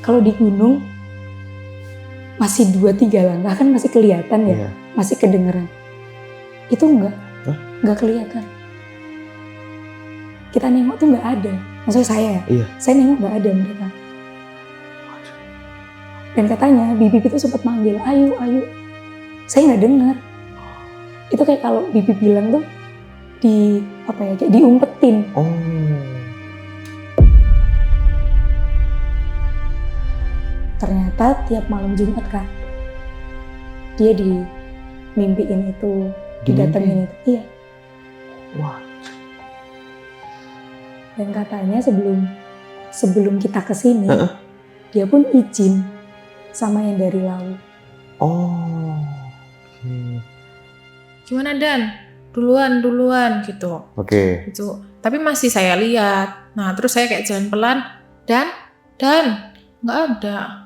Kalau di gunung masih 2-3 langkah kan masih kelihatan ya, masih kedengeran. Itu enggak kelihatan. Kita nengok tuh enggak ada. Maksudnya saya saya nengok enggak ada mereka. Dan katanya Bibi itu sempat manggil, ayu. Saya nggak dengar. Itu kayak kalau Bibi bilang tuh kayak diumpetin. Ternyata tiap malam Jumat Kak, dia dimimpiin itu, didatengin itu. Iya. Wah. Dan katanya sebelum kita kesini, dia pun izin sama yang dari laut. Gimana Dan? Duluan gitu. Oke. Gitu. Tapi masih saya lihat. Nah terus saya kayak jalan pelan. Dan nggak ada.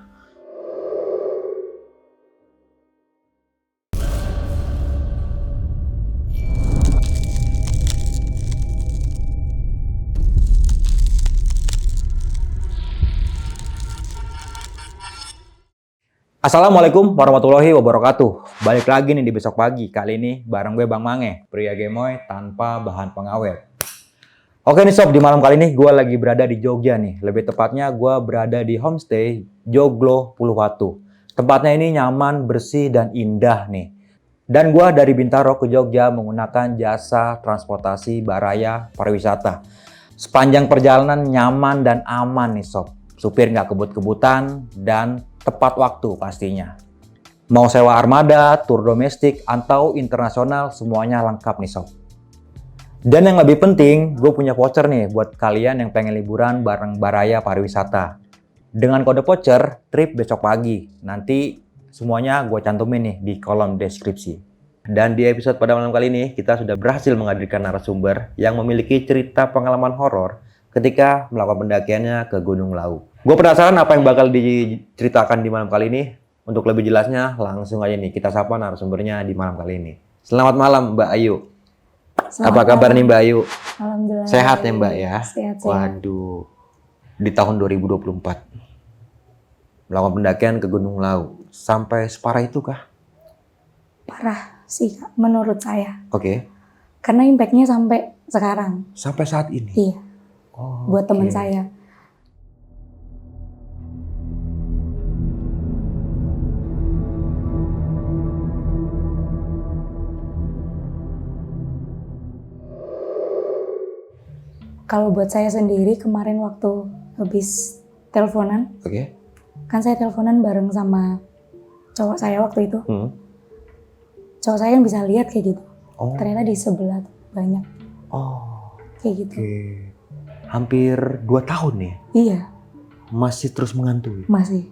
Assalamualaikum warahmatullahi wabarakatuh. Balik lagi nih di Besok Pagi. Kali ini bareng gue Bang Mange, pria gemoy tanpa bahan pengawet. Oke nih sob, di malam kali ini gue lagi berada di Jogja nih. Lebih tepatnya gue berada di homestay Joglo Puluwatu. Tempatnya ini nyaman, bersih, dan indah nih. Dan gue dari Bintaro ke Jogja menggunakan jasa transportasi Baraya Pariwisata. Sepanjang perjalanan nyaman dan aman nih sob. Supir nggak kebut-kebutan dan tepat waktu pastinya. Mau sewa armada, tur domestik, atau internasional, semuanya lengkap nih sob. Dan yang lebih penting, gue punya voucher nih buat kalian yang pengen liburan bareng Baraya Pariwisata. Dengan kode voucher, trip besok pagi. Nanti semuanya gue cantumin nih di kolom deskripsi. Dan di episode pada malam kali ini, kita sudah berhasil menghadirkan narasumber yang memiliki cerita pengalaman horor ketika melakukan pendakiannya ke Gunung Lawu. Gue penasaran apa yang bakal diceritakan di malam kali ini. Untuk lebih jelasnya, langsung aja nih kita sapa narasumbernya di malam kali ini. Selamat malam Mbak Ayu. Apa kabar nih Mbak Ayu? Alhamdulillah. Sehat ya Mbak ya? Sehat. Waduh, di tahun 2024 melakukan pendakian ke Gunung Lawu. Sampai separah itu kah? Parah sih Kak, menurut saya. Oke. Karena impact-nya sampai sekarang. Sampai saat ini? Iya. Buat teman saya. Kalau buat saya sendiri kemarin waktu habis teleponan, kan saya teleponan bareng sama cowok saya waktu itu. Cowok saya yang bisa lihat kayak gitu. Ternyata di sebelah banyak. Kayak gitu. Hampir 2 tahun nih? Iya. Masih terus mengantui? Masih.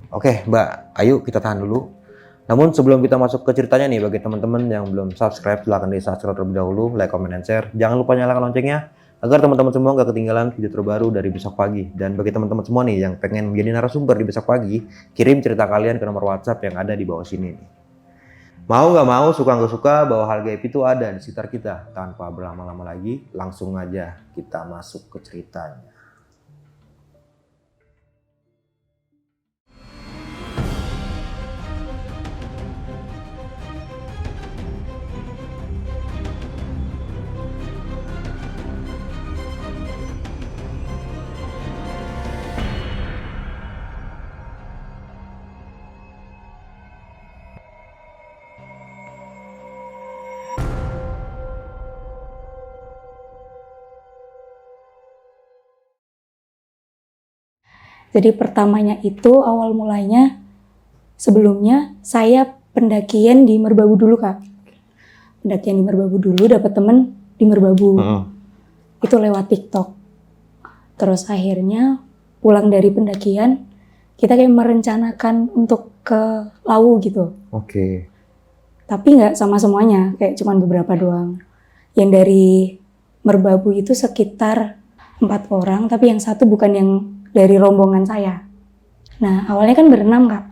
Oke Mbak Ayu, kita tahan dulu. Namun sebelum kita masuk ke ceritanya nih, bagi teman-teman yang belum subscribe, silahkan di-subscribe terlebih dahulu, like, comment, and share. Jangan lupa nyalakan loncengnya, agar teman-teman semua gak ketinggalan video terbaru dari Besok Pagi. Dan bagi teman-teman semua nih yang pengen menjadi narasumber di Besok Pagi, kirim cerita kalian ke nomor WhatsApp yang ada di bawah sini nih. Mau gak mau, suka gak suka, bahwa hal gaib itu ada di sekitar kita. Tanpa berlama-lama lagi, langsung aja kita masuk ke ceritanya. Jadi pertamanya itu awal mulanya sebelumnya saya pendakian di Merbabu dulu Kak. Pendakian di Merbabu dulu, dapat temen di Merbabu. Itu lewat TikTok. Terus akhirnya pulang dari pendakian kita kayak merencanakan untuk ke Lawu gitu. Tapi nggak sama semuanya, kayak cuman beberapa doang. Yang dari Merbabu itu sekitar 4 orang, tapi yang satu bukan yang dari rombongan saya. Nah, awalnya kan berenam, Kak.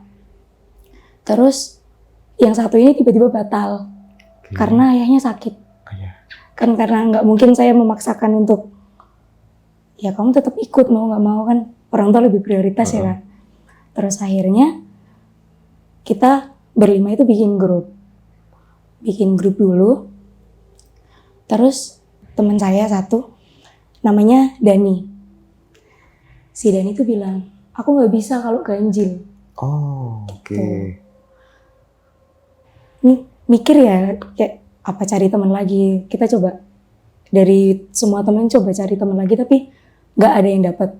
Terus yang satu ini tiba-tiba batal. Karena ayahnya sakit. Kan karena nggak mungkin saya memaksakan untuk, ya kamu tetap ikut, mau nggak mau kan. Orang tua lebih prioritas ya kan. Terus akhirnya kita berlima itu bikin grup dulu. Terus teman saya satu namanya Dani. Si Dani tuh bilang, aku nggak bisa kalau ganjil. Oh, oke. Ini mikir ya, kayak apa cari teman lagi. Kita coba dari semua teman coba cari teman lagi, tapi nggak ada yang dapat.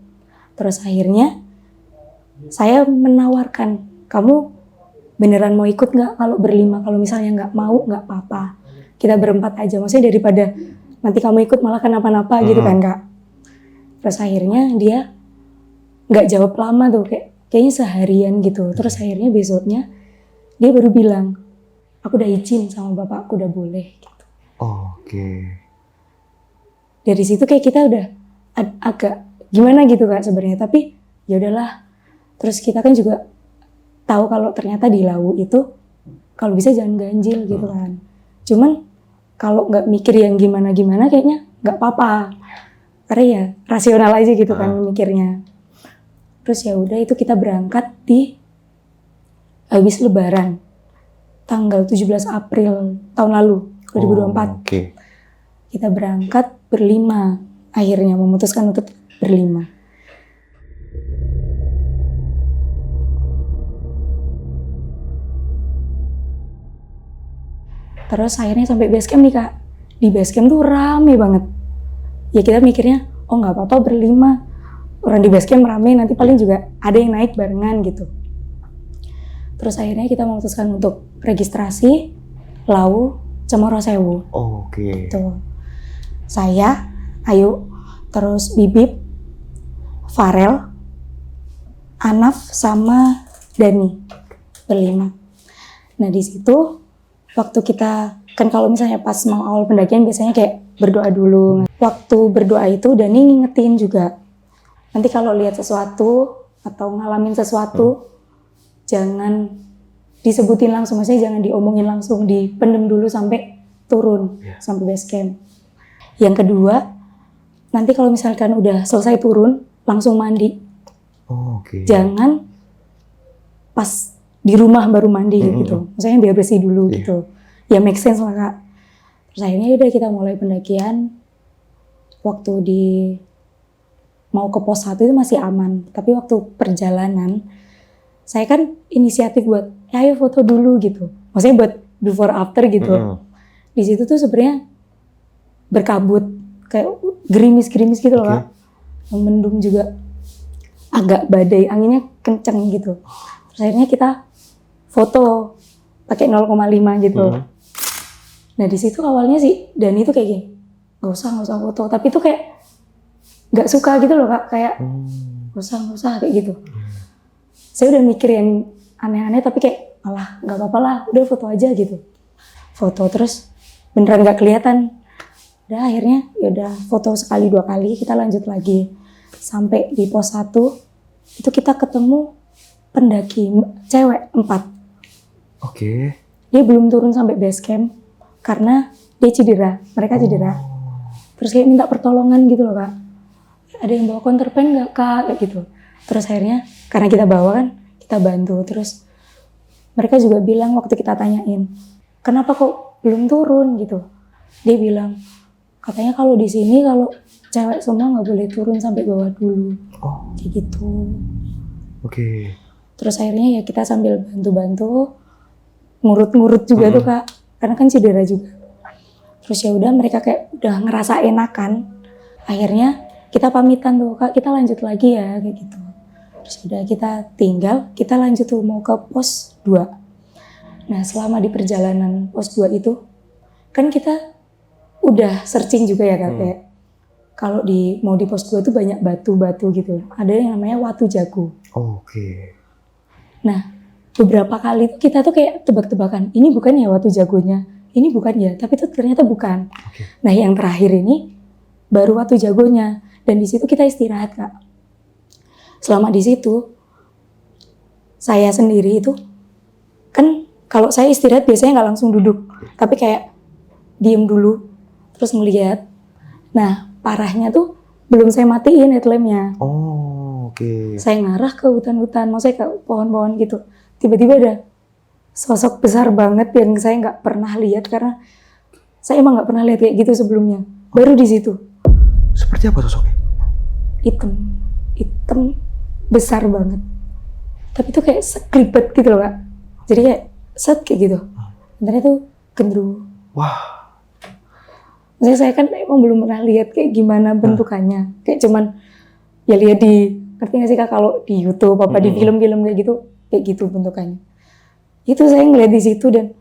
Terus akhirnya saya menawarkan, kamu beneran mau ikut nggak kalau berlima? Kalau misalnya nggak mau, nggak apa-apa. Kita berempat aja. Maksudnya daripada nanti kamu ikut malah kenapa-napa gitu kan Kak. Terus akhirnya dia nggak jawab lama tuh, kayaknya seharian gitu. Terus akhirnya besoknya dia baru bilang, aku udah izin sama bapakku, udah boleh gitu. Oke. Dari situ kayak kita udah agak gimana gitu Kak sebenarnya, tapi ya udahlah. Terus kita kan juga tahu kalau ternyata di Lawu itu kalau bisa jangan ganjil gitu kan. Cuman kalau nggak mikir yang gimana-gimana kayaknya nggak apa-apa. Karena ya rasional aja gitu kan mikirnya. Terus ya udah itu kita berangkat di habis Lebaran tanggal 17 April tahun lalu 2024. Oke. Kita berangkat berlima, akhirnya memutuskan untuk berlima. Terus akhirnya sampai base camp nih Kak. Di base camp tuh rame banget. Ya kita mikirnya, oh nggak apa-apa berlima. Orang di base camp rame, nanti paling juga ada yang naik barengan gitu. Terus akhirnya kita memutuskan untuk registrasi Lawu Cemoro Sewu. Oke. Gitu. Saya, Ayu, terus Bibip, Farel, Anaf, sama Dani. Berlima. Nah di situ waktu kita, kan kalau misalnya pas mau awal pendakian biasanya kayak berdoa dulu. Waktu berdoa itu Dani ngingetin juga, nanti kalau lihat sesuatu atau ngalamin sesuatu, jangan disebutin langsung, maksudnya jangan diomongin langsung, dipendem dulu sampai turun, sampai base camp. Yang kedua, nanti kalau misalkan udah selesai turun, langsung mandi. Oke. Jangan pas di rumah baru mandi gitu. Maksudnya biar bersih dulu gitu. Ya make sense lah Kak. Terus akhirnya udah kita mulai pendakian. Waktu mau ke pos 1 itu masih aman. Tapi waktu perjalanan, saya kan inisiatif buat, ayo foto dulu gitu. Maksudnya buat before after gitu. Di situ tuh sebenarnya berkabut. Kayak gerimis-gerimis gitu loh Kak. Mendung juga agak badai, anginnya kenceng gitu. Terus akhirnya kita foto pakai 0,5 gitu. Nah di situ awalnya sih Dani tuh kayak gini, nggak usah foto. Tapi tuh kayak nggak suka gitu loh Kak, kayak nggak usah kayak gitu. Saya udah mikir yang aneh-aneh tapi kayak alah nggak apa-apa lah, udah foto aja gitu. Foto terus beneran nggak kelihatan. Udah akhirnya yaudah foto sekali 2 kali, kita lanjut lagi sampai di pos 1 itu kita ketemu pendaki cewek 4. Oke. Dia belum turun sampai base camp karena dia cedera, mereka cedera. Terus kayak minta pertolongan gitu loh Kak. Ada yang bawa counterpan nggak Kak? Kayak gitu. Terus akhirnya karena kita bawa kan, kita bantu. Terus mereka juga bilang waktu kita tanyain, kenapa kok belum turun gitu? Dia bilang, katanya kalau di sini kalau cewek semua nggak boleh turun sampai bawah dulu. Kayak gitu. Oke. Terus akhirnya ya kita sambil bantu-bantu, ngurut-ngurut juga tuh Kak, karena kan cedera juga. Terus ya udah mereka kayak udah ngerasa enakan, akhirnya kita pamitan tuh Kak, kita lanjut lagi ya kayak gitu. Terus udah kita tinggal, kita lanjut tuh mau ke pos 2. Nah selama di perjalanan pos 2 itu, kan kita udah searching juga ya Kak, kayak kalau mau di pos 2 itu banyak batu-batu gitu. Ada yang namanya Watu Jago. Oke. Nah, beberapa kali tuh kita tuh kayak tebak-tebakan, ini bukan ya Watu Jagonya, ini bukan ya, tapi itu ternyata bukan. Nah, yang terakhir ini baru Watu Jagonya, dan di situ kita istirahat Kak. Selama di situ, saya sendiri itu kan kalau saya istirahat biasanya nggak langsung duduk, tapi kayak diem dulu, terus ngeliat. Nah, parahnya tuh belum saya matiin headlampnya. Oke. Saya ngarah ke hutan-hutan, maksudnya ke pohon-pohon gitu. Tiba-tiba ada sosok besar banget yang saya nggak pernah lihat karena saya emang nggak pernah lihat kayak gitu sebelumnya. Baru di situ. Seperti apa sosoknya? Hitam besar banget. Tapi itu kayak sekelibet gitu loh Kak. Jadi kayak set kayak gitu. Ternyata itu gendruwo. Wah. Maksudnya saya kan emang belum pernah lihat kayak gimana bentukannya. Kayak cuman ya lihat di, ngerti gak sih Kak kalau di YouTube apa di film-film kayak gitu bentukannya. Itu saya ngeliat di situ dan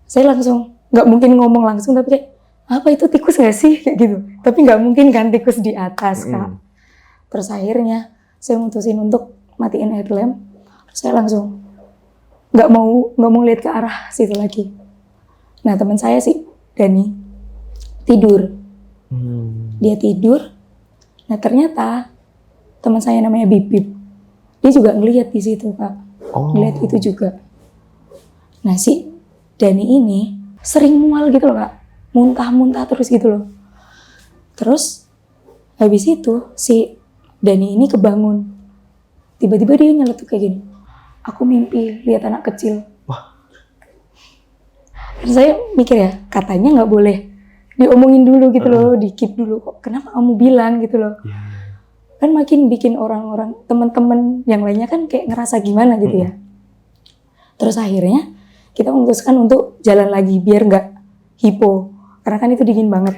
saya langsung nggak mungkin ngomong langsung tapi kayak apa itu tikus gak sih kayak gitu. Tapi nggak mungkin kan tikus di atas Kak. Terus akhirnya saya mutusin untuk matiin headlamp. Terus saya langsung nggak mau lihat ke arah situ lagi. Nah teman saya sih Dani tidur. Dia tidur. Nah ternyata teman saya namanya Bibip. Dia juga ngelihat di situ Kak. Ngelihat itu juga. Nah si Dani ini sering mual gitu loh Kak. Muntah-muntah terus gitu loh. Terus habis itu si Dani ini kebangun. Tiba-tiba dia nyeletuk kayak gini. Aku mimpi lihat anak kecil. Wah. Dan saya mikir ya, katanya nggak boleh diomongin dulu gitu loh, di-keep dulu. Kok kenapa kamu bilang gitu loh? Kan makin bikin orang-orang, teman-teman yang lainnya kan kayak ngerasa gimana gitu ya. Terus akhirnya kita memutuskan untuk jalan lagi biar nggak hipo. Karena kan itu dingin banget.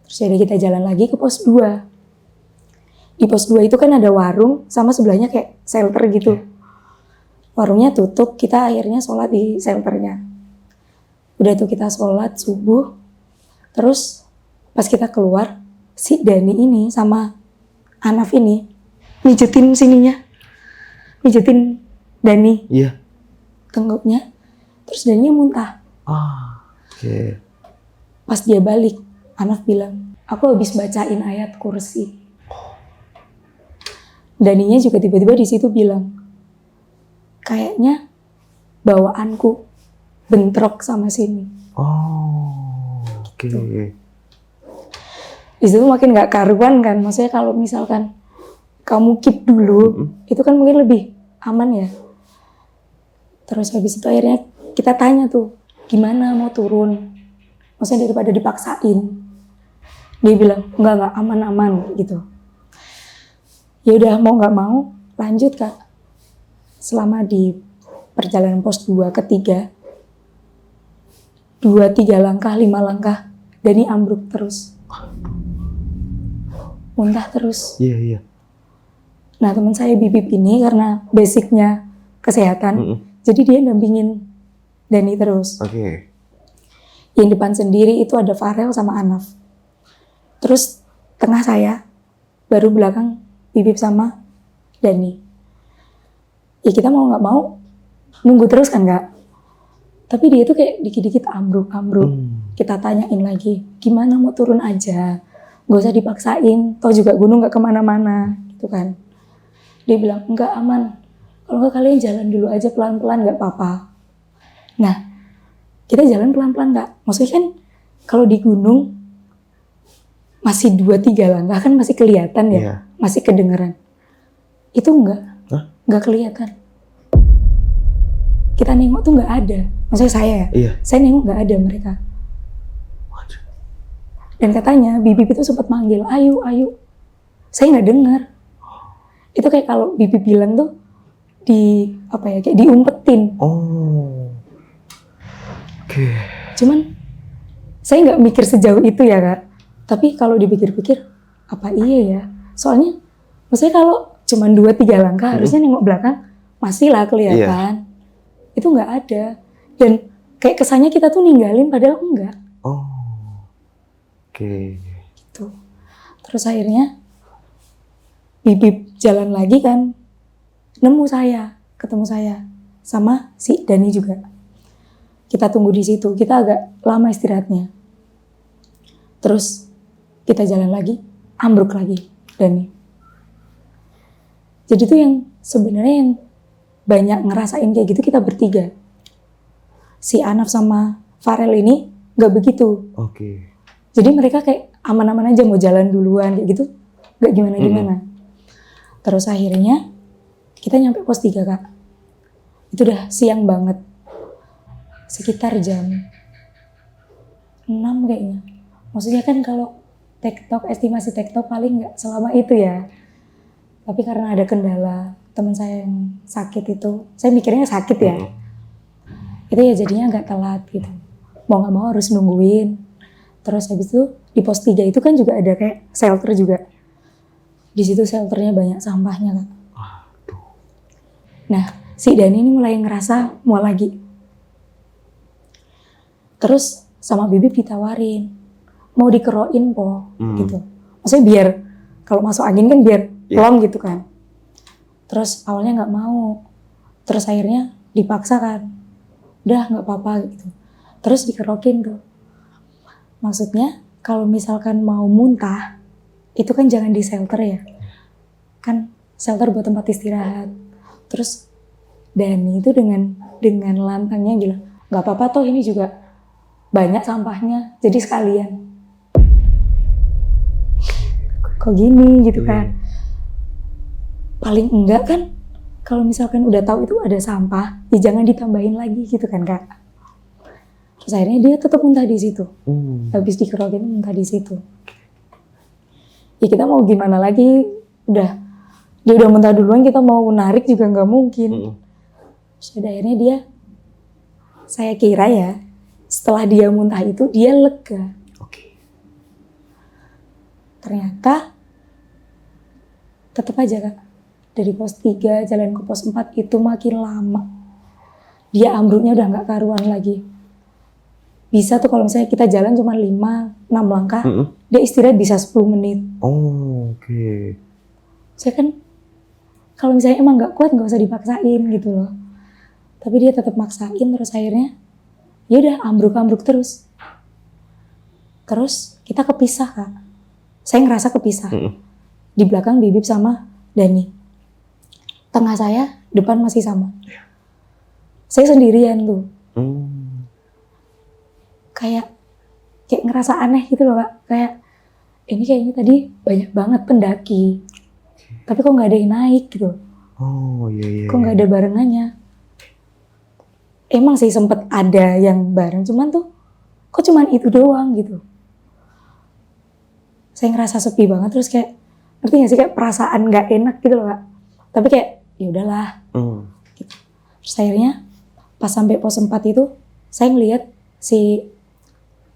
Terus jadi kita jalan lagi ke pos 2. Di pos 2 itu kan ada warung sama sebelahnya kayak shelter gitu. Warungnya tutup, kita akhirnya sholat di shelternya. Udah tuh kita sholat subuh, terus pas kita keluar, si Dani ini sama Anaf ini mijetin sininya, mijetin Dani. Iya. Tenggoknya, terus Daninya muntah. Oke. Pas dia balik, Anaf bilang, aku habis bacain ayat kursi. Daninya juga tiba-tiba di situ bilang, kayaknya bawaanku bentrok sama sini. Oke. Di situ makin nggak karuan kan, maksudnya kalau misalkan kamu keep dulu, itu kan mungkin lebih aman ya. Terus habis itu akhirnya kita tanya tuh, gimana mau turun? Maksudnya daripada dipaksain. Dia bilang, enggak aman-aman gitu. Ya udah mau nggak mau lanjut Kak. Selama di perjalanan pos 2 ke 3, 2-3 langkah, 5 langkah, Dani ambruk terus. Muntah terus. Iya. Nah teman saya Bibip ini karena basicnya kesehatan, jadi dia dampingin Dani terus. Oke. Yang depan sendiri itu ada Farel sama Anaf. Terus tengah saya, baru belakang Bibip sama Dani. Ya kita mau nggak mau nunggu terus kan Kak. Tapi dia tuh kayak dikit-dikit ambruk. Kita tanyain lagi, gimana mau turun aja, gak usah dipaksain, toh juga gunung gak kemana-mana gitu kan. Dia bilang, enggak aman, kalau enggak kalian jalan dulu aja pelan-pelan gak apa-apa. Nah, kita jalan pelan-pelan Kak. Maksudnya kan kalau di gunung masih 2-3 langkah kan masih kelihatan ya, masih kedengeran. Itu enggak kelihatan. Kita nengok tuh enggak ada. Maksudnya saya ya, saya nengok enggak ada mereka. Dan katanya Bibip itu sempat manggil, ayo. Saya nggak dengar. Itu kayak kalau Bibip bilang tuh kayak diumpetin. Oke. Cuman saya nggak mikir sejauh itu ya Kak. Tapi kalau dipikir-pikir, apa iya ya? Soalnya, maksudnya kalau cuman 2-3 langkah, harusnya nengok belakang masih lah kelihatan. Itu nggak ada. Dan kayak kesannya kita tuh ninggalin padahal enggak. Oke. Gitu. Terus akhirnya Bibip jalan lagi kan, ketemu saya sama si Dani juga. Kita tunggu di situ, kita agak lama istirahatnya. Terus kita jalan lagi, ambruk lagi Dani. Jadi tuh yang sebenarnya yang banyak ngerasain kayak gitu kita bertiga. Si Anaf sama Farel ini nggak begitu. Oke. Jadi mereka kayak aman-aman aja mau jalan duluan kayak gitu, nggak gimana-gimana. Terus akhirnya kita nyampe pos 3 Kak. Itu udah siang banget. Sekitar jam 6 kayaknya. Maksudnya kan kalau TikTok, estimasi TikTok paling nggak selama itu ya. Tapi karena ada kendala teman saya yang sakit itu, saya mikirnya sakit ya. Itu ya jadinya agak telat gitu. Mau nggak mau harus nungguin. Terus habis itu di pos 3 itu kan juga ada kayak shelter juga. Di situ shelternya banyak sampahnya Kak. Nah, si Dani ini mulai ngerasa mau lagi. Terus sama Bibip ditawarin, mau dikerokin po, gitu. Maksudnya biar kalau masuk angin kan biar plong gitu kan. Terus awalnya nggak mau, terus akhirnya dipaksa kan, udah nggak apa-apa gitu. Terus dikerokin tuh. Maksudnya kalau misalkan mau muntah, itu kan jangan di shelter ya, kan shelter buat tempat istirahat. Terus Dani itu dengan lantangnya bilang, nggak apa-apa toh ini juga banyak sampahnya, jadi sekalian. Kok gini gitu kan? Paling enggak kan kalau misalkan udah tahu itu ada sampah, ya jangan ditambahin lagi gitu kan Kak. Terus akhirnya dia tetap muntah di situ. Habis dikerokin muntah di situ. Ya kita mau gimana lagi? Dia udah muntah duluan, kita mau narik juga nggak mungkin. Terus akhirnya saya kira ya, setelah dia muntah itu dia lega. Ternyata tetap aja Kak. Dari pos 3 jalan ke pos 4 itu makin lama. Dia ambruknya udah nggak karuan lagi. Bisa tuh kalau misalnya kita jalan cuma 5-6 langkah, dia istirahat bisa 10 menit. Saya kan kalau misalnya emang nggak kuat nggak usah dipaksain gitu loh. Tapi dia tetap maksain, terus akhirnya ya udah ambruk terus. Terus kita kepisah Kak. Saya ngerasa kepisah. Di belakang Bibip sama Dani. Tengah saya, depan masih sama. Saya sendirian tuh. Kayak ngerasa aneh gitu loh Kak. Kayak ini kayaknya tadi banyak banget pendaki. Tapi kok nggak ada yang naik gitu. Kok nggak ada barengannya. Emang sih sempet ada yang bareng, cuman tuh kok cuman itu doang gitu. Saya ngerasa sepi banget, terus kayak ngerti gak sih kayak perasaan nggak enak gitu loh Kak. Tapi kayak ya udahlah. Gitu. Terus akhirnya pas sampai pos 4 itu saya ngeliat si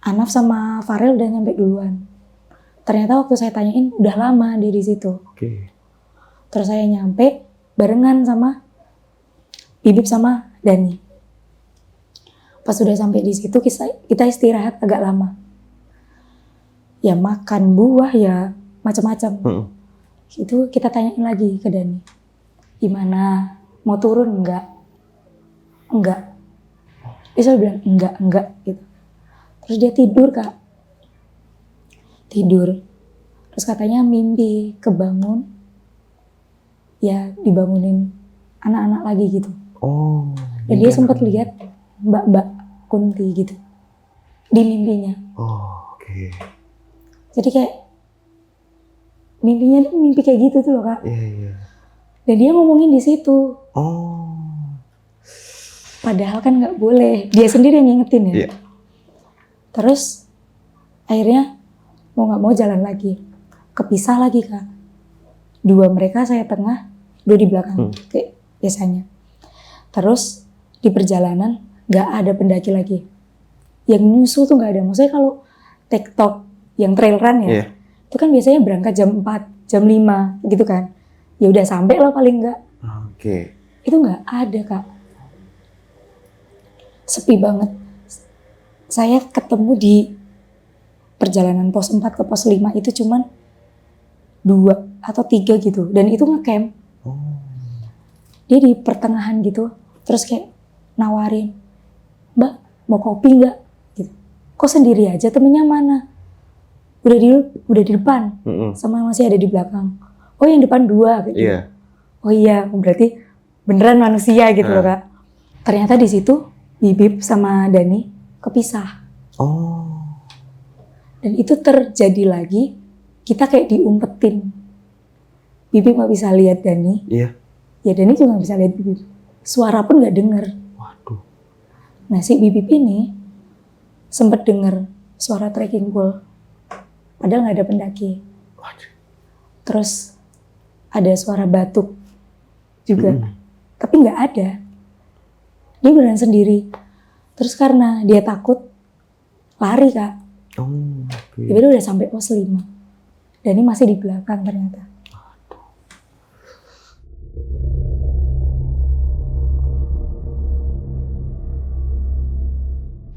Anaf sama Farel udah nyampe duluan. Ternyata waktu saya tanyain udah lama dia di situ. Terus saya nyampe barengan sama Bibip sama Dani. Pas sudah sampai di situ kita istirahat agak lama. Ya makan buah ya macam-macam. Itu kita tanyain lagi ke Dani. Gimana? Mau turun enggak? Enggak. Dia selalu bilang enggak gitu. Terus dia tidur Kak. Tidur. Terus katanya mimpi kebangun. Ya dibangunin anak-anak lagi gitu. Dan dia sempat lihat Mbak Kunti gitu di mimpinya. Jadi kayak mimpinya tuh mimpi kayak gitu tuh loh Kak. Dan dia ngomongin di situ. Padahal kan nggak boleh. Dia sendiri yang ngingetin ya. Terus akhirnya mau nggak mau jalan lagi. Kepisah lagi Kak. 2 mereka saya tengah, 2 di belakang kayak biasanya. Terus di perjalanan nggak ada pendaki lagi. Yang nyusul tuh nggak ada. Maksudnya kalau TikTok yang trail run ya, itu kan biasanya berangkat jam 4, jam 5 gitu kan. Ya udah sampai lah paling nggak. Itu nggak ada Kak. Sepi banget. Saya ketemu di perjalanan pos 4 ke pos 5 itu cuman 2 atau 3 gitu. Dan itu nge-camp. Dia di pertengahan gitu. Terus kayak nawarin, Mbak mau kopi nggak? Gitu. Kok sendiri aja, temennya mana? Udah di depan, sama masih ada di belakang. Oh yang depan 2 gitu. Oh iya, berarti beneran manusia gitu loh Kak. Ternyata di situ Bibip sama Dani kepisah. Dan itu terjadi lagi, kita kayak diumpetin. Bibip nggak bisa lihat Dani. Iya. Ya Dani juga nggak bisa lihat Bibip. Suara pun nggak dengar. Waduh. Nah si Bibip ini sempat dengar suara trekking pole. Padahal nggak ada pendaki. Waduh. Terus ada suara batuk juga. Tapi nggak ada. Dia beneran sendiri. Terus karena dia takut, lari Kak. Oh, oke. Tiba-tiba udah sampai pos 5. Dan ini masih di belakang ternyata.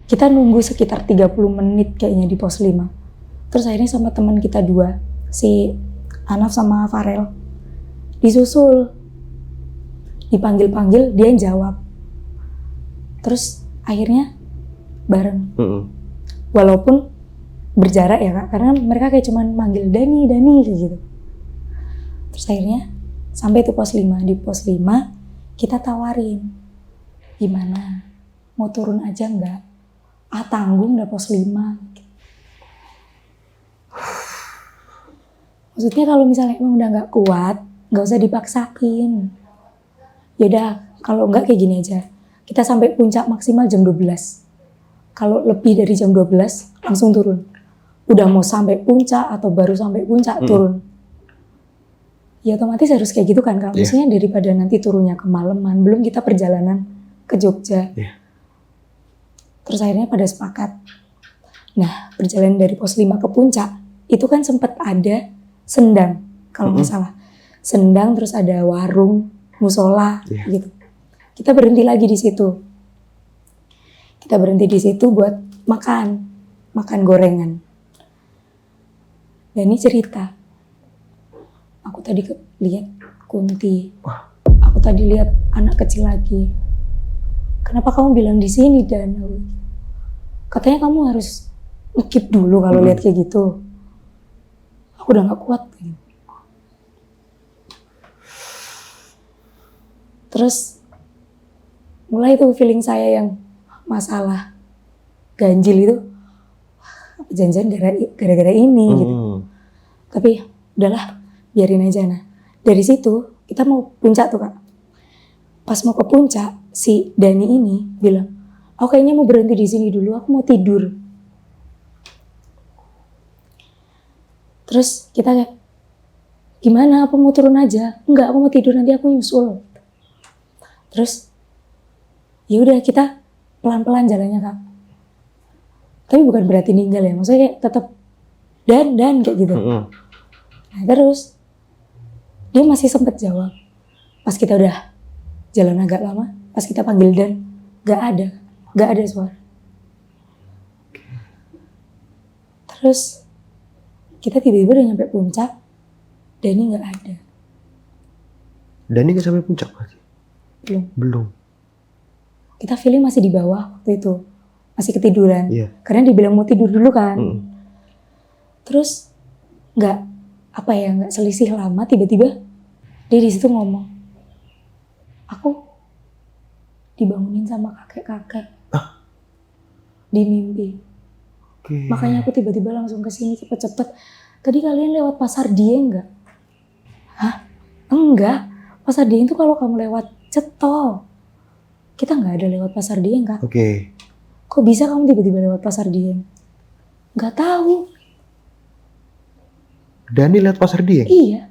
Kita nunggu sekitar 30 menit kayaknya di pos 5. Terus akhirnya sama teman kita 2, si Anaf sama Farel, disusul. Dipanggil-panggil, dia yang jawab. Terus akhirnya bareng. Walaupun berjarak ya Kak, karena mereka kayak cuman manggil Dani kayak gitu. Terus akhirnya sampai tuh pos 5. Di pos 5 kita tawarin, gimana? Mau turun aja nggak? Tanggung udah pos 5. Maksudnya kalau misalnya emang udah nggak kuat, nggak usah dipaksain. Yaudah, kalau nggak kayak gini aja. Kita sampai puncak maksimal jam 12. Kalau lebih dari jam 12, langsung turun. Udah mau sampai puncak atau baru sampai puncak, turun. Ya otomatis harus kayak gitu kan Kak. Maksudnya daripada nanti turunnya kemalaman, belum kita perjalanan ke Jogja. Terus akhirnya pada sepakat. Nah, perjalanan dari pos 5 ke puncak, itu kan sempat ada sendang, kalau nggak salah. Sendang, terus ada warung, musola, gitu. Kita berhenti lagi di situ. Kita berhenti di situ buat makan gorengan. Dan ini cerita. Aku tadi lihat Kunti. Aku tadi lihat anak kecil lagi. Kenapa kamu bilang di sini Dan? Katanya kamu harus ngekip dulu kalau lihat kayak gitu. Aku udah nggak kuat. Terus mulai tuh feeling saya yang masalah ganjil itu, jangan-jangan gara-gara ini gitu. Tapi udahlah, biarin aja. Nah dari situ kita mau puncak tuh Kak. Pas mau ke puncak, si Dani ini bilang, aku kayaknya mau berhenti di sini dulu, aku mau tidur. Terus kita kayak, gimana? Apa mau turun aja? Enggak, aku mau tidur, nanti aku nyusul. Terus, ya udah kita pelan-pelan jalannya Kak. Tapi bukan berarti ninggal ya, maksudnya kayak tetap dan kayak gitu. Nah terus, dia masih sempet jawab. Pas kita udah jalan agak lama, pas kita panggil Dan, gak ada suara. Terus kita tiba-tiba udah nyampe puncak, Dani gak ada. Dani gak sampai puncak berarti? Belum. Kita feeling masih di bawah waktu itu, masih ketiduran. Karena dibilang mau tidur dulu kan. Terus gak selisih lama, tiba-tiba dia di situ ngomong, aku dibangunin sama kakek-kakek di mimpi. Makanya aku tiba-tiba langsung kesini cepet-cepet. Tadi kalian lewat Pasar Dieng nggak? Hah? Enggak. Pasar Dieng itu kalau kamu lewat Cetol. Kita nggak ada lewat Pasar Dieng Kak. Kok bisa kamu tiba-tiba lewat Pasar Dieng? Nggak tahu. Dani lewat Pasar Dieng? Iya.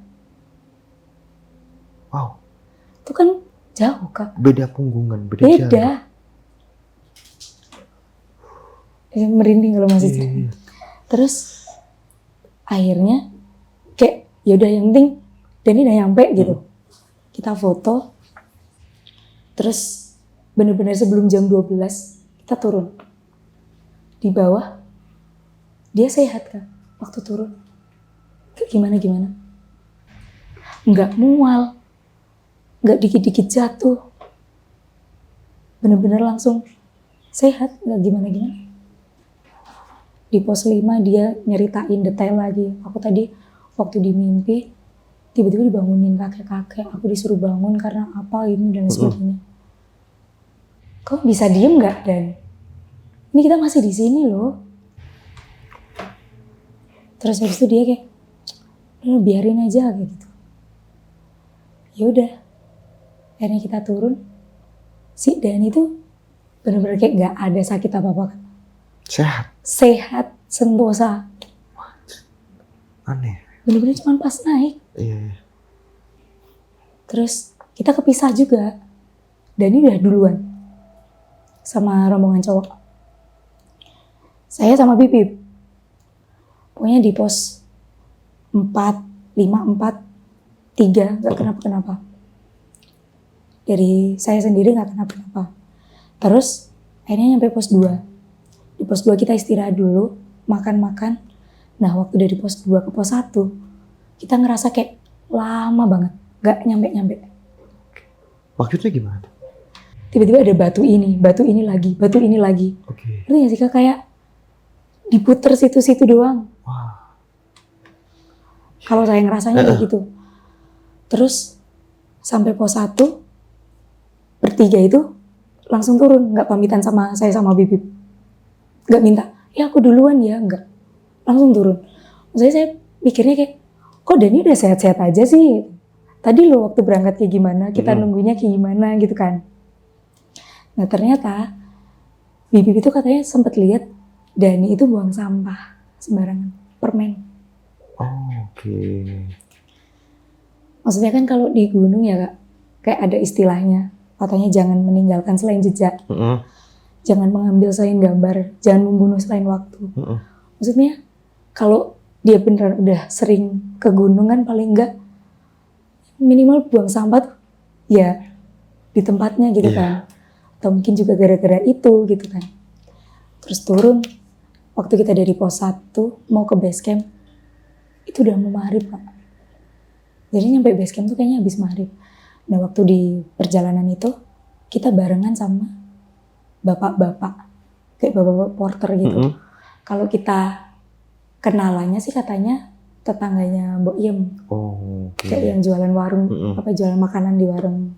Wow. Itu kan jauh Kak. Beda punggungan, beda jarak. Merinding kalau masih cerita. Terus akhirnya kayak yaudah yang penting Dani udah nyampe gitu. Kita foto. Terus bener-bener sebelum jam 12 kita turun. Di bawah dia sehat Kak waktu turun. Kayak gimana? Nggak mual. Nggak dikit-dikit jatuh. Bener-bener langsung sehat, nggak gimana-gimana. Di pos 5 dia nyeritain detail lagi. Aku tadi waktu di mimpi, tiba-tiba dibangunin kakek-kakek. Aku disuruh bangun karena apa ini dan sebagainya. Kau bisa diem nggak Dan? Ini kita masih di sini loh. Terus habis itu dia kayak, biarin aja kayak gitu. Ya udah, akhirnya kita turun. Si Dani tuh bener-bener kayak nggak ada sakit apa-apa. Sehat, sentosa. Aneh. Bener-bener cuma pas naik. Iya. Terus kita kepisah juga. Dani udah duluan sama rombongan cowok. Saya sama Bibip. Pokoknya di pos 4, 5, 4, 3 gak kenapa-kenapa. Dari saya sendiri gak kenapa-kenapa. Terus akhirnya nyampe pos 2. Di pos 2 kita istirahat dulu, makan-makan. Nah waktu dari pos 2 ke pos 1, kita ngerasa kayak lama banget. Gak nyampe-nyampe. Maksudnya gimana? Tiba-tiba ada batu ini lagi, batu ini lagi. Oke. Ngerti gak sih Kak? Kayak diputer situ-situ doang. Wah. Kalau saya ngerasanya kayak gitu. Terus sampai pos 1, bertiga itu langsung turun. Gak pamitan sama saya sama Bibip. Gak minta, ya aku duluan ya. Enggak. Langsung turun. Maksudnya saya mikirnya kayak, kok Dani udah sehat-sehat aja sih? Tadi lo waktu berangkat kayak gimana, kita nunggunya kayak gimana gitu kan. Nah ternyata Bibip itu katanya sempet lihat Dani itu buang sampah sembarangan, permen. Oh, oke. Maksudnya kan kalau di gunung ya Kak, kayak ada istilahnya. Katanya jangan meninggalkan selain jejak. Jangan mengambil selain gambar. Jangan membunuh selain waktu. Maksudnya kalau dia beneran udah sering ke gunung kan paling enggak minimal buang sampah tuh ya di tempatnya gitu kan. Atau mungkin juga gara-gara itu gitu kan. Terus turun, waktu kita dari pos 1 mau ke base camp, itu udah mau maghrib Pak. Jadi nyampe base camp tuh kayaknya habis maghrib. Nah waktu di perjalanan itu, kita barengan sama bapak-bapak, kayak bapak-bapak porter gitu. Kalau kita kenalannya sih katanya tetangganya Mbok Iem. Oh, oke. Kayak yang jualan warung, apa jualan makanan di warung.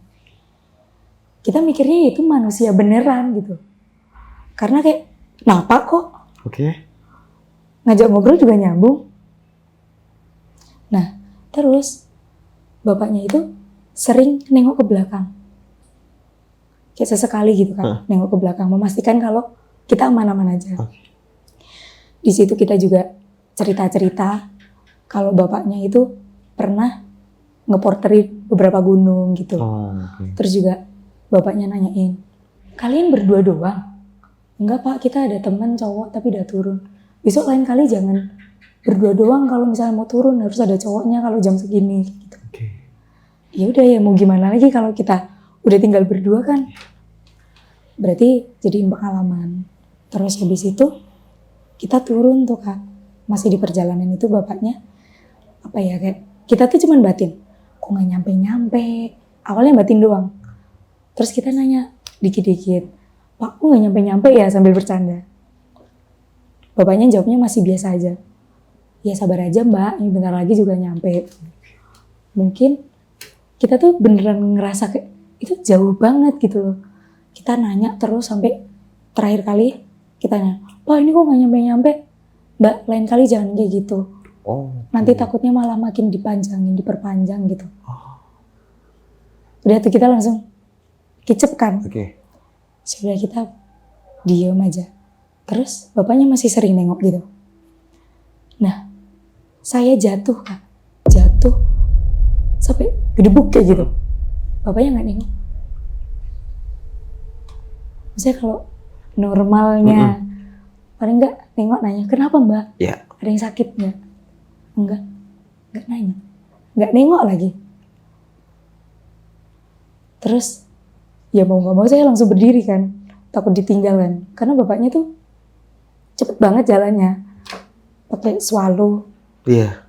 Kita mikirnya itu manusia beneran gitu. Karena kayak, kenapa kok? Oke. Ngajak ngobrol juga nyambung. Nah, terus bapaknya itu sering nengok ke belakang. Kayak sesekali gitu kan, nengok ke belakang. Memastikan kalau kita aman-aman aja. Di situ kita juga cerita-cerita kalau bapaknya itu pernah ngeporterin beberapa gunung gitu. Terus juga bapaknya nanyain, kalian berdua doang? Enggak Pak, kita ada teman cowok tapi udah turun. Besok lain kali jangan berdua doang, kalau misalnya mau turun harus ada cowoknya kalau jam segini gitu. Ya udah ya mau gimana lagi kalau kita udah tinggal berdua kan. Berarti jadiin pengalaman. Terus habis itu kita turun tuh Kak. Masih di perjalanan itu bapaknya apa ya kayak kita tuh cuman batin. Kok gak nyampe-nyampe? Awalnya batin doang. Terus kita nanya dikit-dikit. Pak, kok gak nyampe-nyampe ya sambil bercanda. Bapaknya jawabnya masih biasa aja. Ya sabar aja Mbak, ini bentar lagi juga nyampe. Mungkin kita tuh beneran ngerasa kayak itu jauh banget gitu loh. Kita nanya terus sampai terakhir kali kita nanya, Pak ini kok gak nyampe-nyampe? Mbak, lain kali jangan kayak gitu. Nanti takutnya malah makin dipanjangin, diperpanjang gitu. Udah tuh kita langsung kicep kan. Sudah kita diem aja. Terus bapaknya masih sering nengok gitu. Nah, saya jatuh Kak. Jatuh sampai gedebuk kayak gitu. Bapaknya gak nengok. Maksudnya kalau normalnya paling gak nengok nanya, kenapa Mbak? Ada yang sakit gak? Enggak nanya. Gak nengok lagi. Terus ya mau gak mau saya langsung berdiri kan. Takut ditinggal kan. Karena bapaknya tuh cepet banget jalannya. Pakai swallow.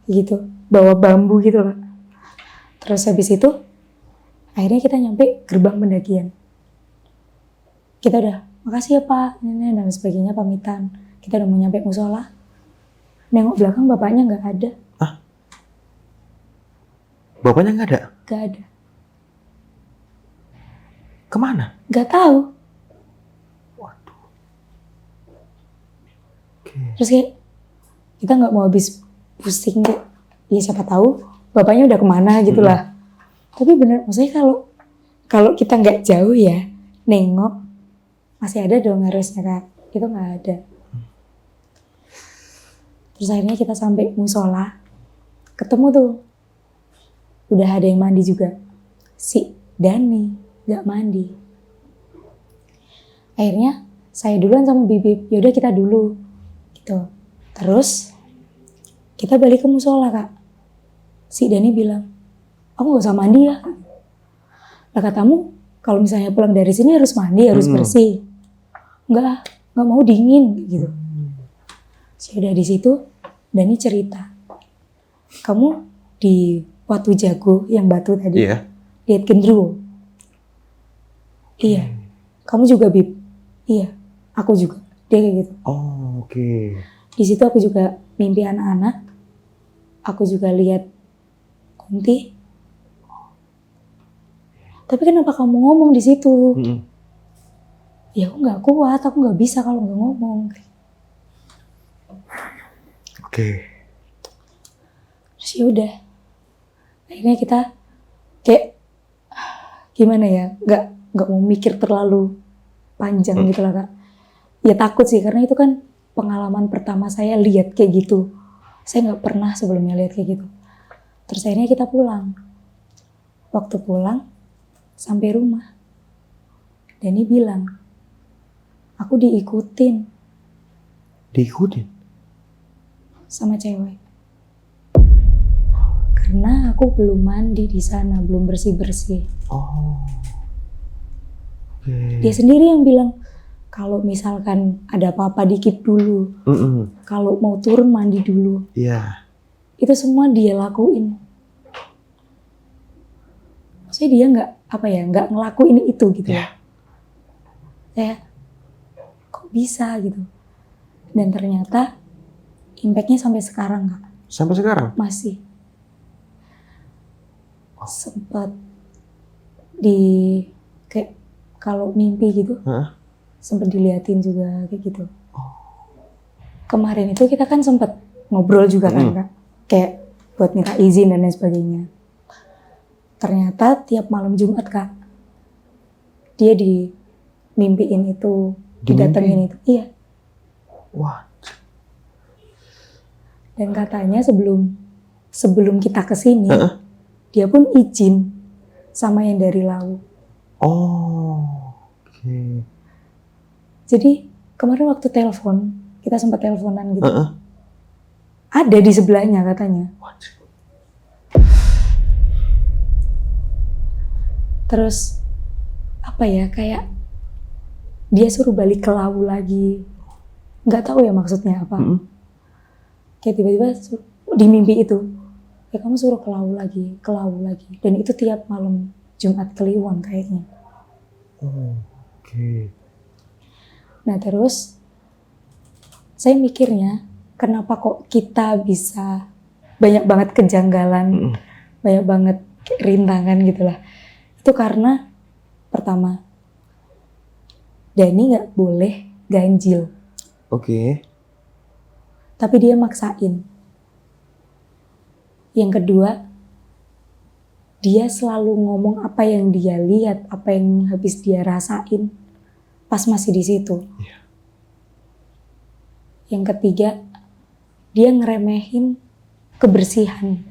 Gitu. Bawa bambu gitu Kak. Terus habis itu akhirnya kita nyampe gerbang pendakian. Kita udah, makasih ya Pak, nenek dan sebagainya, pamitan. Kita udah mau nyampe musola. Nengok belakang bapaknya gak ada. Bapaknya nggak ada? Gak ada. Kemana? Gak tahu. Waduh. Terus kayak kita nggak mau habis pusing kayak, ya siapa tahu bapaknya udah kemana gitu lah. Tapi bener, maksudnya kalau kita nggak jauh ya, nengok masih ada dong harusnya Kak. Itu nggak ada. Terus akhirnya kita sampai musola, ketemu tuh, udah ada yang mandi juga. Si Dani nggak mandi. Akhirnya saya duluan sama Bibip, yaudah kita dulu, gitu. Terus kita balik ke musola Kak. Si Dani bilang, aku nggak usah mandi ya. Lah katamu, kalau misalnya pulang dari sini harus mandi, harus bersih. Nggak mau dingin, gitu. Sudah di situ, Dani cerita, kamu di Watu Jago yang batu tadi, lihat genderuwo. Iya, kamu juga Bib. Iya, aku juga. Dia kayak gitu. Oh, oke. Di situ aku juga mimpi anak-anak. Aku juga lihat Kunti. Tapi kenapa kamu ngomong di situ? Ya aku nggak kuat, aku nggak bisa kalau nggak ngomong. Oke. Terus ya udah, akhirnya kita kayak gimana ya, nggak mau mikir terlalu panjang gitu lah Kak. Ya takut sih karena itu kan pengalaman pertama saya lihat kayak gitu. Saya nggak pernah sebelumnya lihat kayak gitu. Terus akhirnya kita pulang. Waktu pulang sampai rumah, Dani bilang, aku diikutin Diikutin? sama cewek. Karena aku belum mandi di sana, belum bersih-bersih. Oh. Oke. Dia sendiri yang bilang, kalau misalkan ada apa-apa dikit dulu, kalau mau turun mandi dulu. Iya. Itu semua dia lakuin. Maksudnya dia nggak ngelakuin itu gitu ya. Kayak, kok bisa gitu. Dan ternyata impact-nya sampai sekarang Kak. Sampai sekarang? Masih. Sempat kayak kalau mimpi gitu, sempat diliatin juga kayak gitu. Kemarin itu kita kan sempat ngobrol juga kan Kak, kayak buat minta izin dan lain sebagainya. Ternyata tiap malam Jumat Kak, dia dimimpiin itu, didatengin itu. Iya. Wah. Dan katanya sebelum kita kesini, dia pun izin sama yang dari Lawu. Oh. Oke. Jadi kemarin waktu telepon, kita sempat teleponan gitu. Ada di sebelahnya katanya. Terus apa ya, kayak dia suruh balik ke Lawu lagi. Nggak tahu ya maksudnya apa. Kayak tiba-tiba di mimpi itu, ya kamu suruh ke Lawu lagi, ke Lawu lagi. Dan itu tiap malam Jumat Kliwon kayaknya. Oh, oke. Nah terus saya mikirnya, kenapa kok kita bisa banyak banget kejanggalan, banyak banget rintangan gitu lah. Itu karena pertama, Dani nggak boleh ganjil. Oke. Tapi dia maksain. Yang kedua, dia selalu ngomong apa yang dia lihat, apa yang habis dia rasain pas masih di situ. Iya. Yang ketiga, dia ngeremehin kebersihan,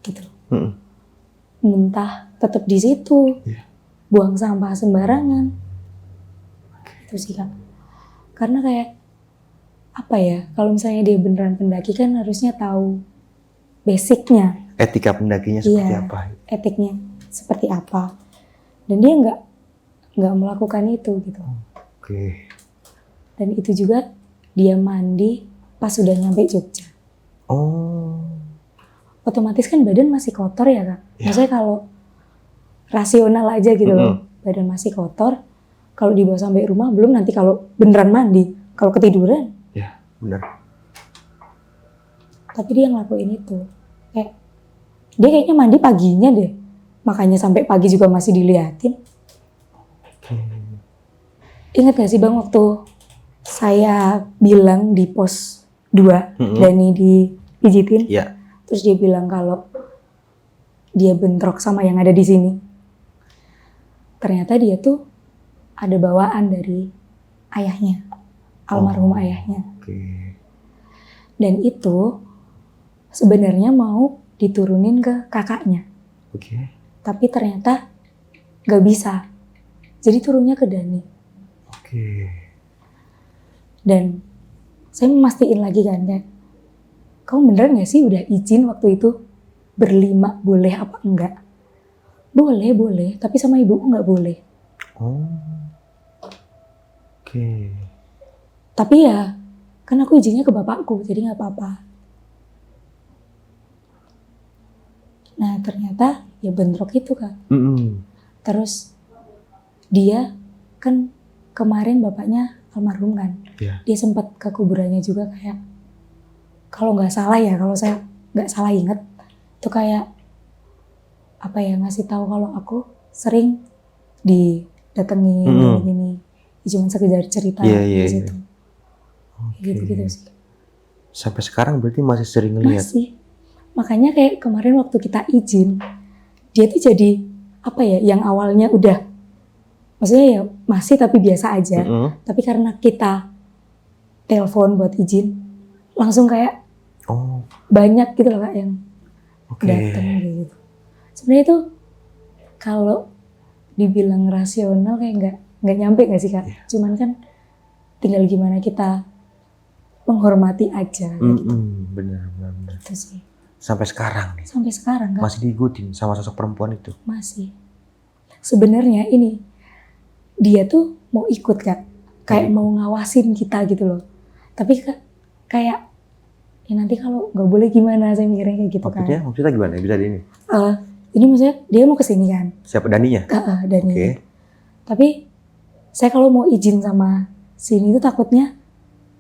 gitu. Muntah tetap di situ, buang sampah sembarangan, itu sih Kak. Karena kayak apa ya, kalau misalnya dia beneran pendaki kan harusnya tahu basicnya. Etika pendakinya seperti apa? Etiknya seperti apa. Dan dia nggak melakukan itu gitu. Oke. Dan itu juga dia mandi pas sudah nyampe Jogja. Oh. Otomatis kan badan masih kotor ya Kak. Maksudnya kalau rasional aja gitu loh, badan masih kotor. Kalau dibawa sampai rumah, belum nanti kalau beneran mandi, kalau ketiduran. Ya, benar. Tapi dia ngelakuin itu. Kayak dia kayaknya mandi paginya deh. Makanya sampai pagi juga masih diliatin. Ingat gak sih Bang waktu saya bilang di pos 2, Dani dipijitin? Iya. Terus dia bilang kalau dia bentrok sama yang ada di sini. Ternyata dia tuh ada bawaan dari ayahnya, almarhum ayahnya. Oke. Dan itu sebenarnya mau diturunin ke kakaknya. Oke. Tapi ternyata gak bisa. Jadi turunnya ke Dani. Oke. Dan saya memastiin lagi kan, kayak, kamu bener gak sih udah izin waktu itu berlima boleh apa enggak? Boleh, tapi sama ibuku nggak boleh. Oh. Oke. Tapi ya, kan aku izinnya ke bapakku, jadi nggak apa-apa. Nah ternyata ya bentrok itu kan. Terus dia kan kemarin bapaknya almarhum kan. Iya. Dia sempat ke kuburannya juga kayak, kalau nggak salah ya, kalau saya nggak salah inget, itu kayak apa ya, ngasih tahu kalau aku sering didatengin gini-gini. Ya, cuma sekedar cerita di situ. Gitu-gitu sih. Sampai sekarang berarti masih sering ngeliat? Masih. Makanya kayak kemarin waktu kita izin, dia tuh jadi apa ya, yang awalnya udah, maksudnya ya masih tapi biasa aja. Tapi karena kita telepon buat izin, langsung kayak banyak gitu loh Kak yang datang gitu. Sebenarnya itu kalau dibilang rasional kayak nggak nyampe nggak sih Kak? Cuman kan tinggal gimana kita menghormati aja. Gitu. Benar. Itu sih. Sampai sekarang nih? Sampai sekarang Kak. Masih diikutin sama sosok perempuan itu? Masih. Sebenarnya ini, dia tuh mau ikut Kak. Kayak mau ngawasin kita gitu loh. Tapi kayak, ya nanti kalau nggak boleh gimana, saya mikirnya kayak gitu kan. Maksudnya gimana? Bisa di ini? Ini maksudnya dia mau kesini kan. Siapa, Daninya? Dani. Oke. Tapi saya kalau mau izin sama sini tuh takutnya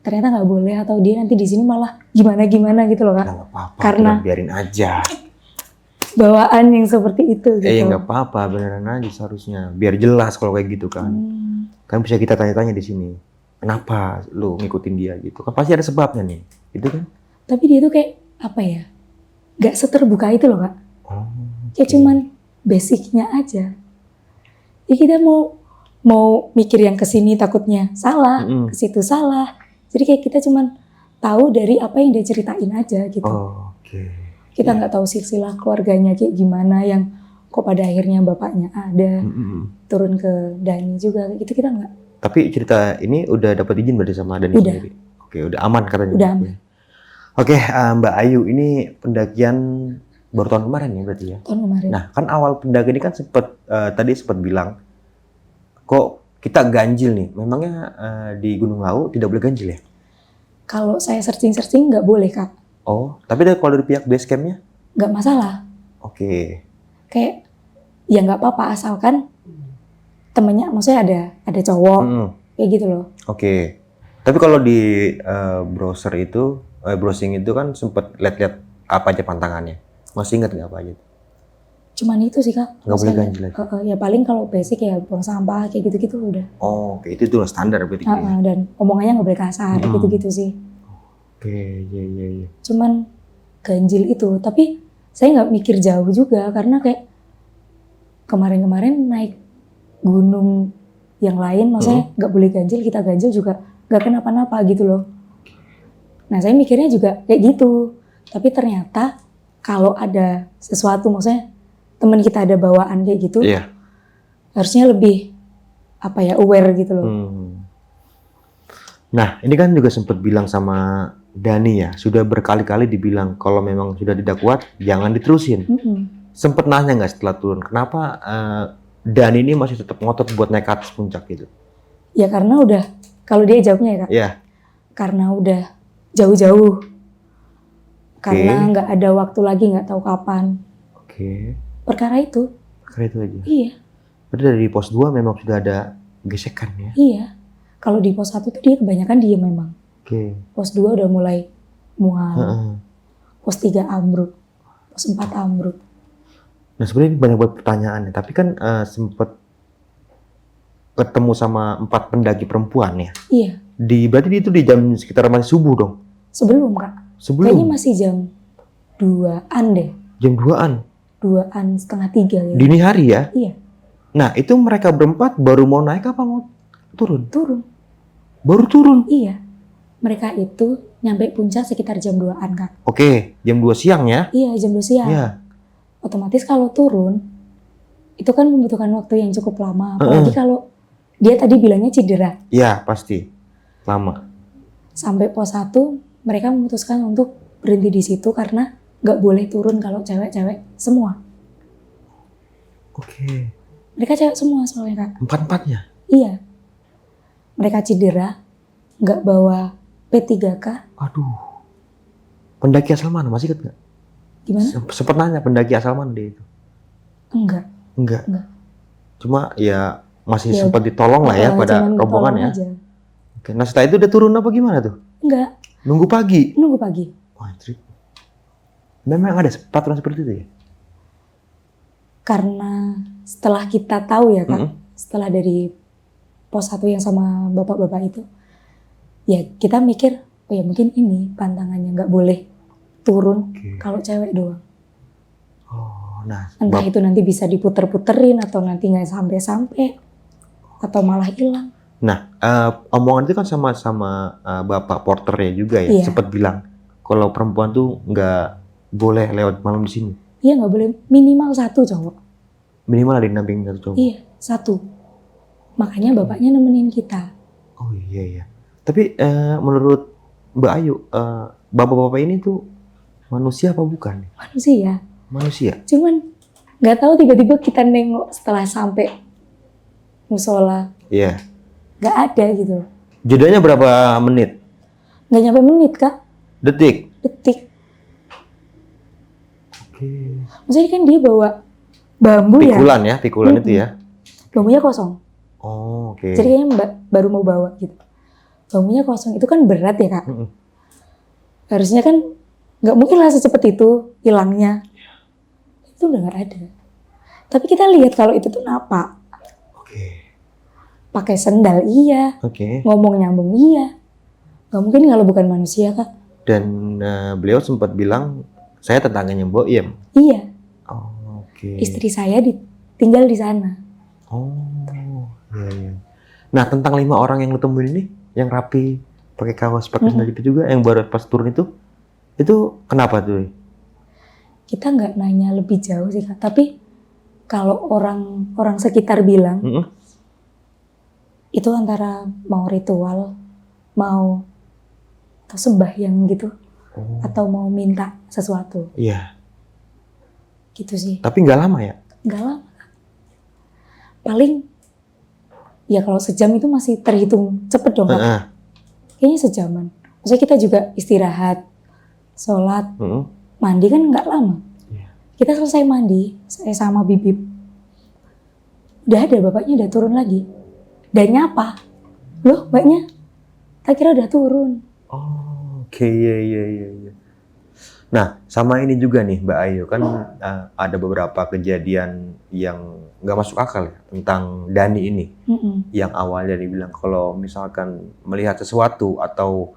ternyata nggak boleh, atau dia nanti di sini malah gimana gitu loh Kak. Nggak apa-apa, Karena biarin aja. bawaan yang seperti itu gitu. Nggak apa-apa, beneran aja seharusnya. Biar jelas kalau kayak gitu kan. Kan bisa kita tanya-tanya di sini. Kenapa lu ngikutin dia gitu? Kan pasti ada sebabnya nih, gitu kan? Tapi dia tuh kayak apa ya? Gak seterbuka itu loh Kak. Kayak cuman basicnya aja. Ya kita mau mikir yang kesini takutnya salah, ke situ salah. Jadi kayak kita cuman tahu dari apa yang dia ceritain aja gitu. Kita nggak tahu silsilah keluarganya kayak gimana, yang kok pada akhirnya bapaknya ada, turun ke Dani juga, gitu kita nggak. Tapi cerita ini udah dapat izin berarti sama Dani sendiri? Oke, udah aman katanya? Udah aman. Oke, Mbak Ayu, ini pendakian baru tahun kemarin ya berarti ya? Tahun kemarin. Nah, kan awal pendakian ini kan tadi sempat bilang, kok kita ganjil nih? Memangnya di Gunung Lawu tidak boleh ganjil ya? Kalau saya searching nggak boleh Kak. Oh, tapi kalau dari pihak base camp-nya? Nggak masalah. Oke. Kayak, ya nggak apa-apa asalkan temennya, maksudnya ada cowok, kayak gitu loh. Oke. Tapi kalau di browser itu, browsing itu kan sempet lihat-lihat apa aja pantangannya. Masih ingat nggak apa aja? Cuman itu sih Kak. Nggak boleh ganjil lagi? Ya paling kalau basic ya buang sampah, kayak gitu-gitu udah. Oh, oke. Itu tuh standar berarti. Dan omongannya nggak boleh kasar, gitu-gitu sih. Oke, iya. Cuman ganjil itu, tapi saya nggak mikir jauh juga, karena kayak kemarin-kemarin naik gunung yang lain, maksudnya nggak boleh ganjil, kita ganjil juga nggak kenapa-napa gitu loh. Nah saya mikirnya juga kayak gitu, tapi ternyata kalau ada sesuatu, maksudnya teman kita ada bawaan kayak gitu, harusnya lebih aware gitu loh. Nah ini kan juga sempat bilang sama Dani ya, sudah berkali-kali dibilang kalau memang sudah tidak kuat jangan diterusin. Sempet nanya nggak setelah turun, kenapa Dani ini masih tetap ngotot buat naik ke atas puncak gitu? Ya karena udah, kalau dia jawabnya ya Kak, karena udah jauh-jauh, karena nggak ada waktu lagi, nggak tahu kapan. Perkara itu aja? Iya. Berarti dari pos 2 memang sudah ada gesekan ya? Iya. Kalau di pos 1 tuh dia kebanyakan diem memang. Pos 2 udah mulai mual. Pos 3 ambruk. Pos 4 ambruk. Nah sebenarnya banyak buat pertanyaan, tapi kan sempat ketemu sama 4 pendaki perempuan ya? Iya. Berarti itu di jam sekitar masih subuh dong? Sebelum Kak. Sebelum? Kayaknya masih jam 2-an deh. Jam 2-an? 2:30 gitu. Dini hari ya? Iya. Nah, itu mereka berempat baru mau naik apa mau turun? Turun. Baru turun? Iya. Mereka itu nyampe puncak sekitar jam 2-an, Kak. Oke, jam 2 siang ya? Iya, jam 2 siang. Iya. Otomatis kalau turun, itu kan membutuhkan waktu yang cukup lama. Apalagi kalau dia tadi bilangnya cedera. Iya, pasti. Lama. Sampai pos 1, mereka memutuskan untuk berhenti di situ karena nggak boleh turun kalau cewek-cewek semua. Oke. Mereka cewek semua soalnya, Kak. Empat-empatnya? Iya. Mereka cedera, nggak bawa P3K. Aduh. Pendaki asal mana? Masih ingat nggak? Gimana? Sempet nanya pendaki asal mana dia itu? Enggak. Enggak. Cuma ya masih Ya, sempat ditolong lah ya pada cuman rombongan tolong ya. aja. Oke. Nah setelah itu udah turun apa gimana tuh? Enggak, Nunggu pagi? nunggu pagi. Wah, memang ada peraturan seperti itu ya? Karena setelah kita tahu ya, Kak, setelah dari pos 1 yang sama bapak-bapak itu, ya kita mikir, oh ya mungkin ini pantangannya, nggak boleh turun kalau cewek doang. Oh, nah. Entah itu nanti bisa diputer-puterin atau nanti nggak sampai-sampai atau malah hilang. Nah, omongan itu kan sama bapak porternya juga ya, Iya. sempat bilang kalau perempuan tuh nggak boleh lewat malam di sini. Iya, nggak boleh, minimal 1 cowok. Minimal ada di namping satu cowok. Iya, 1. Makanya bapaknya nemenin kita. Oh iya iya. Tapi menurut Mbak Ayu, bapak-bapak ini tuh manusia apa bukan? Manusia. Manusia. Cuman nggak tahu tiba-tiba kita nengok setelah sampai musola, Iya. nggak ada gitu. Jedanya berapa menit? Nggak nyampe menit, Kak. Detik. Detik. Oke. Maksudnya kan dia bawa bambu ya. Pikulan ya, pikulan itu ya. Bambunya kosong. Oh, oke. Jadi kayaknya baru mau bawa gitu. Bambunya kosong. Itu kan berat ya, Kak. Harusnya kan nggak mungkin lah secepat itu hilangnya. Itu udah nggak ada. Tapi kita lihat kalau itu tuh napak. Oke. Pakai sendal iya. Oke. Ngomong nyambung iya. Nggak mungkin kalau bukan manusia, Kak. Dan beliau sempat bilang, saya tetangganya Mbok Iem. Iya. Oh, oke. Istri saya tinggal di sana. Oh, iya iya. Nah, tentang 5 orang yang lu temuin ini, yang rapi, pakai kaos, pakai sandal jepit juga, yang baru pas turun itu kenapa tuh? Kita nggak nanya lebih jauh sih, Kak. Tapi kalau orang sekitar bilang, itu antara mau ritual, mau atau sembahyang gitu, atau mau minta sesuatu. Iya. Gitu sih. Tapi nggak lama ya? Nggak lama, Kak. Paling, ya kalau sejam itu masih terhitung cepet dong, Kak. Kayaknya sejaman. Maksudnya kita juga istirahat, sholat, mandi kan nggak lama. Kita selesai mandi, saya sama Bibip. Udah ada bapaknya udah turun lagi. Dan nyapa. Loh mbaknya, tak kira udah turun. Oh, oke, iya. Nah, sama ini juga nih Mbak Ayu, kan ada beberapa kejadian yang nggak masuk akal ya, tentang Dani ini. Yang awalnya dibilang kalau misalkan melihat sesuatu atau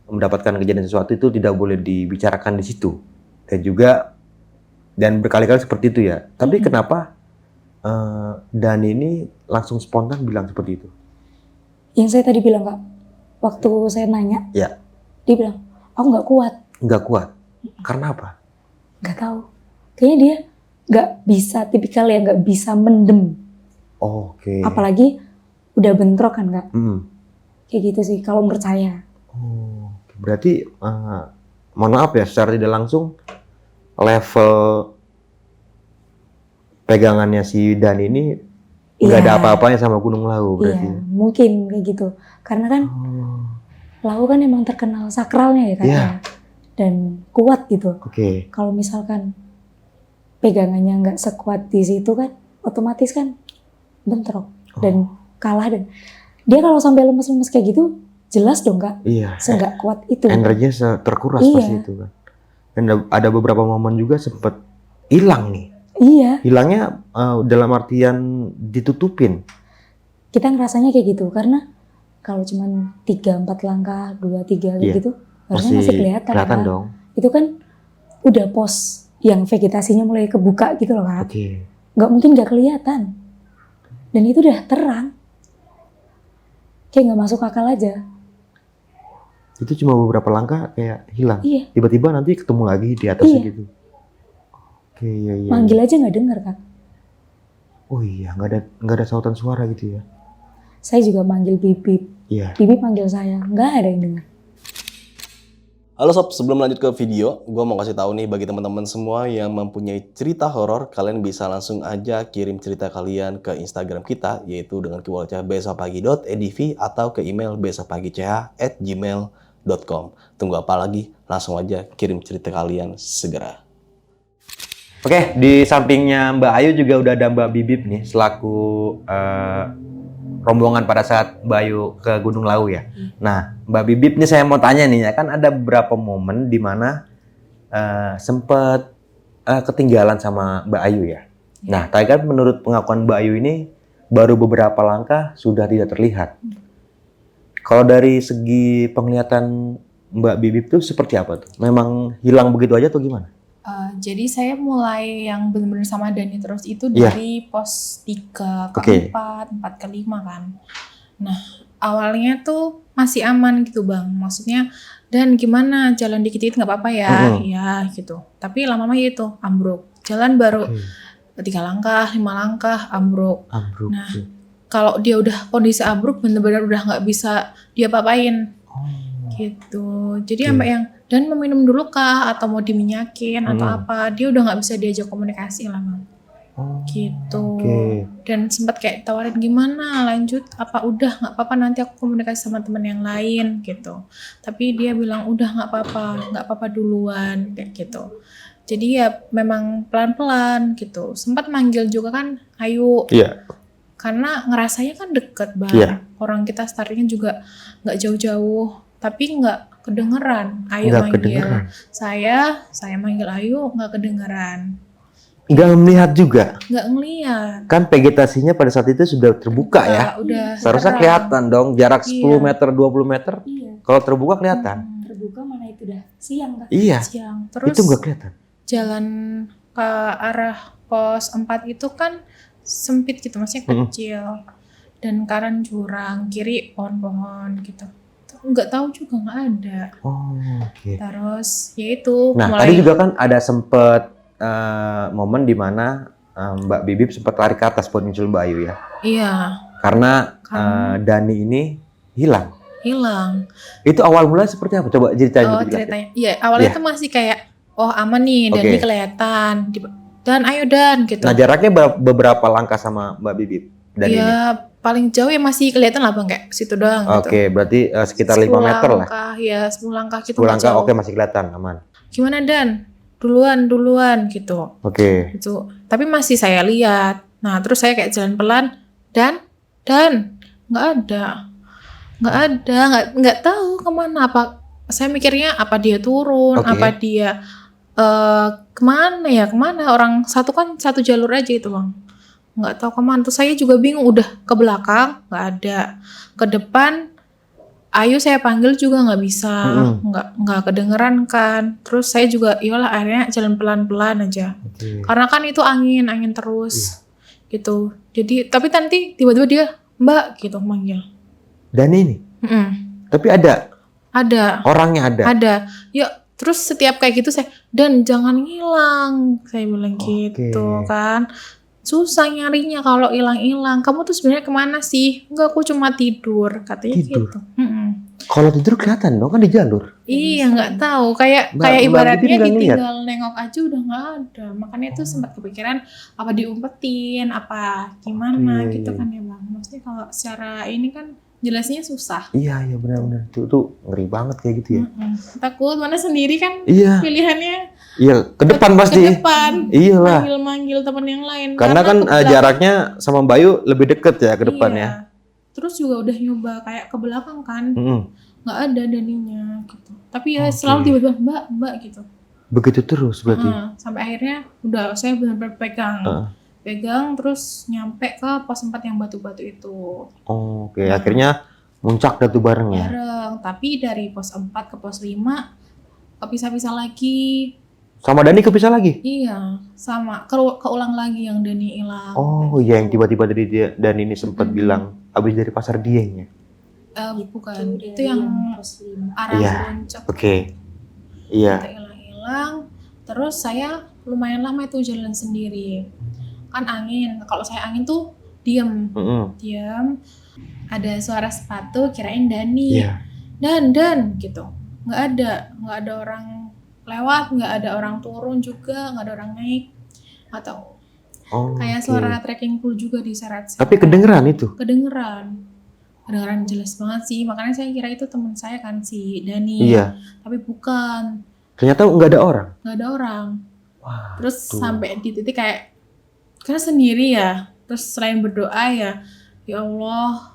mendapatkan kejadian sesuatu itu tidak boleh dibicarakan di situ. Dan berkali-kali seperti itu ya. Tapi kenapa Dani ini langsung spontan bilang seperti itu? Yang saya tadi bilang, Kak, waktu saya nanya, Ya. dia bilang, aku nggak kuat. Nggak kuat? Karena apa? Nggak tahu. Kayaknya dia nggak bisa, tipikal yang nggak bisa mendem. Oh, oke. Apalagi udah bentrok kan, Kak. Kayak gitu sih, kalau menurut saya. Oh, berarti mohon maaf ya, secara tidak langsung level pegangannya si Dan ini nggak ada apa-apanya sama Gunung Lawu berarti. Iya, mungkin kayak gitu. Karena kan Lawu kan emang terkenal sakralnya ya, Kak. Iya. Dan kuat gitu. Oke. Kalau misalkan pegangannya nggak sekuat di situ kan, otomatis kan bentrok dan kalah. Dan dia kalau sampai lemes-lemes kayak gitu, jelas dong, Kak. Iya. Nggak kuat itu. Energinya terkuras Iya. pasti itu kan. Dan ada beberapa momen juga sempat hilang nih. Iya. Hilangnya dalam artian ditutupin. Kita ngerasanya kayak gitu karena kalau cuman 3-4 langkah, 2-3 kayak Iya. gitu, harusnya masih kelihatan kan? dong. Itu kan udah pos yang vegetasinya mulai kebuka gitu loh Kak. Oke. Nggak mungkin nggak kelihatan. Dan itu udah terang. Kayak nggak masuk akal aja. Itu cuma beberapa langkah kayak hilang. Iya. Tiba-tiba nanti ketemu lagi di atasnya Iya. gitu. Oke, iya, iya. Manggil aja nggak dengar Kak. Oh iya, nggak ada sautan suara gitu ya? Saya juga manggil Bibip. Iya. Bibip manggil saya. Nggak ada yang dengar. Halo sob, sebelum lanjut ke video, gue mau kasih tahu nih bagi teman-teman semua yang mempunyai cerita horor, kalian bisa langsung aja kirim cerita kalian ke Instagram kita, yaitu dengan keywordnya besokpagi.edv atau ke email besokpagi.ch@gmail.com. Tunggu apa lagi? Langsung aja kirim cerita kalian segera. Oke, di sampingnya Mbak Ayu juga udah ada Mbak Bibip nih selaku rombongan pada saat Mbak Ayu ke Gunung Lawu ya. Nah, Mbak Bibip nih saya mau tanya nih ya, kan ada beberapa momen di mana sempat ketinggalan sama Mbak Ayu ya. Nah, tapi kan menurut pengakuan Mbak Ayu ini baru beberapa langkah sudah tidak terlihat. Kalau dari segi penglihatan Mbak Bibip tuh seperti apa tuh? Memang hilang begitu aja atau gimana? Jadi saya mulai yang benar-benar sama Dani terus itu Iya. dari pos 3 ke Oke. 4, 4 ke 5 kan. Nah, awalnya tuh masih aman gitu Bang. Maksudnya, Dan gimana jalan dikit-dikit nggak apa-apa ya, ya gitu. Tapi lama-lama gitu, ambruk. Jalan baru 3 langkah, 5 langkah, ambruk. Ambruk. Nah, kalau dia udah kondisi ambruk bener-bener udah nggak bisa dia apain gitu. Jadi sampai yang dan mau minum dulu kah atau mau diminyakin atau apa, dia udah nggak bisa diajak komunikasi lah Bang. Gitu. Dan sempat kayak tawarin gimana lanjut apa udah nggak apa-apa nanti aku komunikasi sama teman yang lain gitu. Tapi dia bilang udah nggak apa-apa duluan kayak gitu. Jadi ya memang pelan-pelan gitu. Sempat manggil juga kan Ayu. Iya. Karena ngerasanya kan deket Bang. Iya. Orang kita startnya juga nggak jauh-jauh, tapi nggak kedengeran. Ayu Nggak manggil kedengeran. saya manggil Ayu nggak kedengeran, Nggak melihat juga. nggak ngeliat. Kan vegetasinya pada saat itu sudah terbuka ya. Udah Seharusnya terang. kelihatan dong, jarak 10 Iya. meter, 20 meter. Iya. Kalau terbuka kelihatan. Terbuka mana itu udah siang Kak. Iya. Siang. Terus Itu nggak kelihatan. jalan ke arah pos 4 itu kan sempit gitu, maksudnya kecil. Dan kanan jurang, kiri pohon-pohon gitu. Nggak tahu juga nggak ada. Oh, oke. Terus ya itu Nah, mulai tadi juga kan ada sempet momen di mana Mbak Bibip sempat lari ke atas buat nyusul Mbak Ayu ya. iya Karena Karena- Dani ini hilang. hilang. Itu awal mulanya seperti apa? Coba ceritain Oh lebih jelas. ceritanya, iya awalnya Iya. tuh masih kayak oh aman nih dan Oke. dia kelihatan dan ayo dan gitu. Nah, jaraknya beberapa langkah sama Mbak Bibip Dani ini. Ya paling jauh ya masih kelihatan lah Bang kayak situ doang gitu. Oke, berarti sekitar 5 10 meter lah. langkah, ya 10 langkah gitu 10 nggak langkah jauh. oke masih kelihatan, aman. Gimana Dan? Duluan gitu. Oke. Gitu. Tapi masih saya lihat. Nah, terus saya kayak jalan pelan dan nggak ada. Nggak tahu kemana. Apa saya mikirnya apa dia turun, Oke. apa dia kemana orang satu jalur aja itu Bang. Nggak tahu kemana. Terus saya juga bingung, udah ke belakang nggak ada, ke depan Ayu saya panggil juga nggak bisa, nggak kedengeran kan. Terus saya juga iyalah akhirnya jalan pelan-pelan aja. Oke. Karena kan itu angin terus gitu. Jadi tapi nanti tiba-tiba dia Mbak gitu manggil. Dani ini. Mm-mm. Tapi ada Ada. orangnya ada. Ada. Ya terus setiap kayak gitu saya dan jangan ngilang. Saya bilang gitu kan. Susah nyarinya kalau hilang-hilang. Kamu tuh sebenarnya kemana sih? Enggak, aku cuma tidur. Katanya Tidur? gitu. Mm-mm. Kalau tidur kelihatan dong kan di jalur. Iya nggak tahu kayak Mbak ibaratnya Bibip nggak ditinggal nengok aja udah nggak ada, makanya itu sempat kepikiran apa diumpetin apa gimana Iya, gitu iya. kan ya Bang. Maksudnya kalau secara ini kan jelasnya susah. Iya benar-benar. Tuh ngeri banget kayak gitu ya. Mm-mm. Takut mana sendiri kan Iya. pilihannya Iya, ke depan ke pasti. depan Iyalah. manggil teman yang lain. Karena kan ke belakang- jaraknya sama Mbak Ayu lebih deket ya ke depan Iya. ya. Terus juga udah nyoba kayak ke belakang kan nggak ada Daninya gitu. Tapi ya Oke. selalu tiba-tiba Mbak gitu. Begitu terus berarti. Sampai akhirnya udah saya benar-benar pegang terus nyampe ke pos 4 yang batu-batu itu Oh, oke. Akhirnya muncak dah tuh bareng ya. bareng. Tapi dari pos 4 ke pos 5 kepisah-pisah lagi Sama Dani kepisah lagi? Iya, sama keulang lagi yang Dani hilang. Oh iya, yang tiba-tiba tadi Dani ini sempat bilang habis dari pasar Dieng ya? Bukan, dari itu yang pos 5. arah Iya. puncak. Oke. Iya. Kita hilang-hilang. Terus saya lumayan lama itu jalan sendiri. Kan angin. Kalau saya angin tuh diem. Diem. Ada suara sepatu, kirain Dani. Iya. Dan gitu. Nggak ada orang lewat, nggak ada orang turun juga, nggak ada orang naik. Nggak tahu. Oh, Kayak oke. suara trekking pool juga diseret. Tapi kedengeran itu? Kedengeran jelas banget sih. Makanya saya kira itu teman saya kan, si Dani. Iya. Tapi bukan. Ternyata nggak ada orang. Nggak ada orang. Wah. Terus tuh. sampai di titik kayak karena sendiri ya. Terus selain berdoa ya Allah,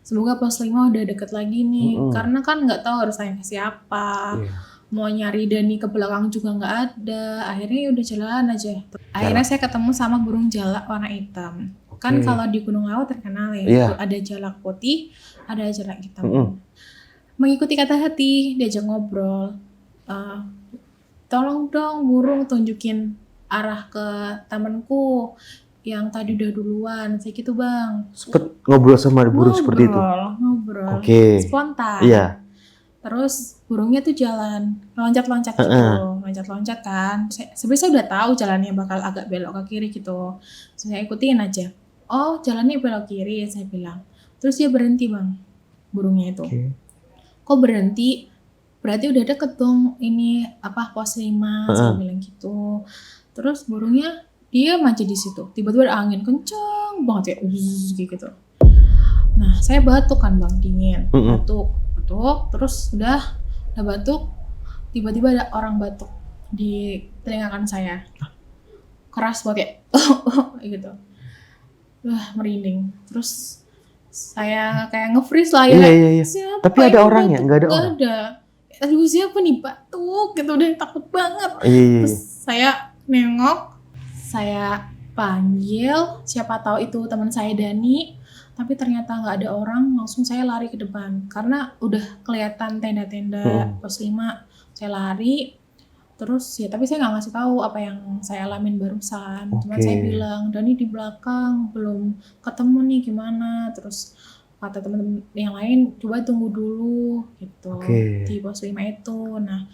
semoga pos 5 udah deket lagi nih. Karena kan nggak tahu harus tanya ke siapa. Iya. Mau nyari Dani ke belakang juga nggak ada. Akhirnya ya udah jalan aja. Akhirnya saya ketemu sama burung jalak warna hitam. Kan kalau di Gunung Lawu terkenal ya. Iya. Ada jalak putih, ada jalak hitam. Mengikuti kata hati, diajak ngobrol. Tolong dong burung tunjukin arah ke temanku yang tadi udah duluan. Saya gitu bang. Sempet ngobrol sama burung seperti itu? Ngobrol. Oke. Spontan. Iya. Terus burungnya tuh jalan loncat-loncat gitu, loncat-loncat kan. Sebenarnya saya udah tahu jalannya bakal agak belok ke kiri gitu. Saya ikutin aja. Oh jalannya belok kiri, saya bilang. Terus dia berhenti bang, burungnya itu. Kok berhenti? Berarti udah deket dong ini pos 5, saya bilang gitu. Terus burungnya diam aja di situ. Tiba-tiba ada angin kencang banget ya, gitu. Nah saya batuk kan bang, dingin, batuk, terus udah batuk, tiba-tiba ada orang batuk di telinga kanan saya, keras banget kayak gitu, merinding. Terus saya kayak nge-freeze lah ya. Iya. Siapa Tapi ada yang orangnya? batuk? Nggak ada Nggak orang? ada. Aduh siapa nih batuk gitu, udah takut banget. Iya. Terus saya nengok, saya panggil, siapa tahu itu teman saya Dani. Tapi ternyata nggak ada orang, langsung saya lari ke depan. Karena udah kelihatan tenda-tenda pos 5, saya lari. Terus ya, tapi saya nggak ngasih tahu apa yang saya alamin barusan. Cuma saya bilang, Dani di belakang, belum ketemu nih gimana. Terus kata teman-teman yang lain, coba tunggu dulu gitu. Di pos 5 itu. Nah,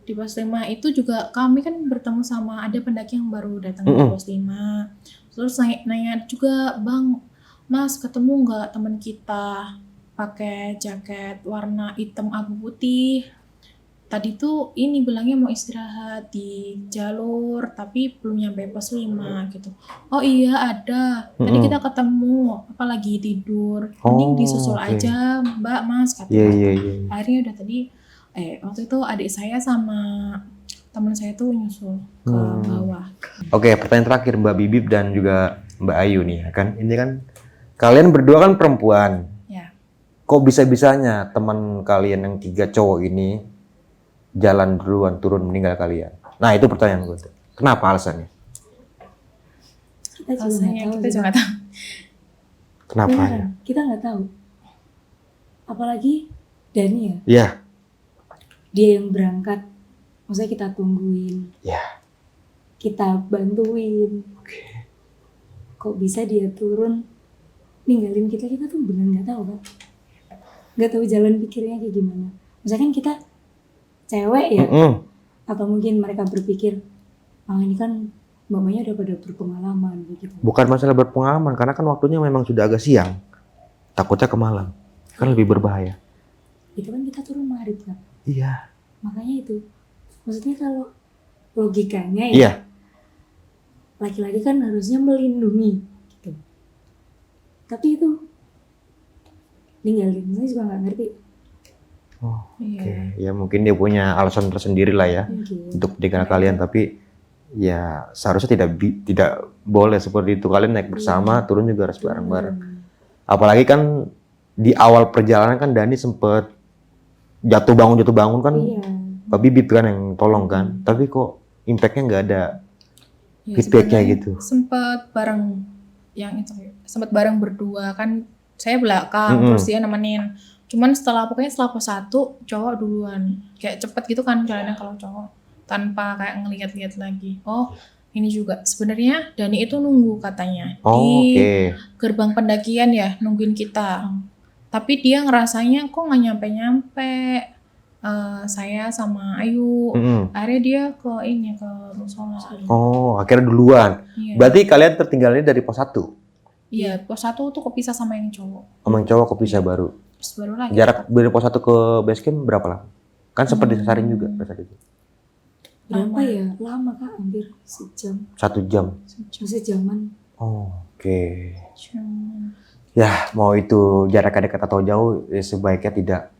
di pos 5 itu juga kami kan bertemu sama ada pendaki yang baru datang di pos 5. Terus nanya juga, Bang, Mas ketemu nggak teman kita pakai jaket warna hitam abu putih? Tadi tuh ini bilangnya mau istirahat di jalur tapi belum nyampe pos 5 gitu. Oh iya ada. Tadi kita ketemu, apalagi tidur. Mending disusul aja Mbak Mas katanya. Iya. Akhirnya udah tadi waktu itu adik saya sama teman saya tuh nyusul ke bawah. Oke, pertanyaan terakhir Mbak Bibip dan juga Mbak Ayu nih kan. Ini kan kalian berdua kan perempuan. Ya. Kok bisa-bisanya teman kalian yang 3 cowok ini jalan duluan turun meninggal kalian? Nah, itu pertanyaan gue tuh. Kenapa alasannya? Kita juga Rasanya nggak tahu. kita juga nggak tahu. Kenapa ya? Beneran, kita nggak tahu. Apalagi Dani ya, Iya. dia yang berangkat. Maksudnya kita tungguin. Iya. Kita bantuin. Kok bisa dia turun ninggalin kita tuh bener nggak tahu kan? Nggak tahu jalan pikirnya kayak gimana. Misalkan kita cewek ya, atau mungkin mereka berpikir, ini kan mamanya udah pada berpengalaman gitu. Bukan masalah berpengalaman, karena kan waktunya memang sudah agak siang. Takutnya ke malam. Kan lebih berbahaya. Itu kan kita turun maghrib kan. Iya. Makanya itu. Maksudnya kalau logikanya ya, Iya. laki-laki kan harusnya melindungi gitu. Tapi itu ninggalin, saya juga nggak ngerti. Oh, Iya. oke. Ya mungkin dia punya alasan tersendiri lah ya Mungkin. untuk menjaga kalian, tapi ya seharusnya tidak boleh seperti itu. Kalian naik bersama, turun juga harus bareng-bareng. Apalagi kan di awal perjalanan kan Dani sempet jatuh bangun kan, Iya. Pak Bibip kan yang tolong kan. Tapi kok impactnya nggak ada Ya, feedbacknya sebenarnya gitu. Sempat bareng sempat bareng berdua kan, saya belakang terus dia nemenin. Cuman pokoknya setelah pos 1 cowok duluan, kayak cepet gitu kan jalannya kalau cowok. tanpa kayak ngeliat-liat lagi. Oh, ini juga sebenarnya Dani itu nunggu katanya Oh, di oke. gerbang pendakian ya, nungguin kita. Tapi dia ngerasanya kok nggak nyampe-nyampe. Saya sama Ayu. Mm-mm. Akhirnya dia ke ini, ke musola. Oh, akhirnya duluan. Iya. Berarti kalian tertinggalnya dari pos 1. Iya, pos 1 tuh kepisah sama yang cowok. Omong cowok kepisah baru. Terus baru lagi. Jarak dari pos 1 ke base camp berapa lama? Kan sempat disasarin juga pas itu. Berapa ya? Lama Kak, hampir sejam. 1 jam. Sejaman. Oh, oke. Cuman. Ya, mau itu jaraknya dekat atau jauh, ya sebaiknya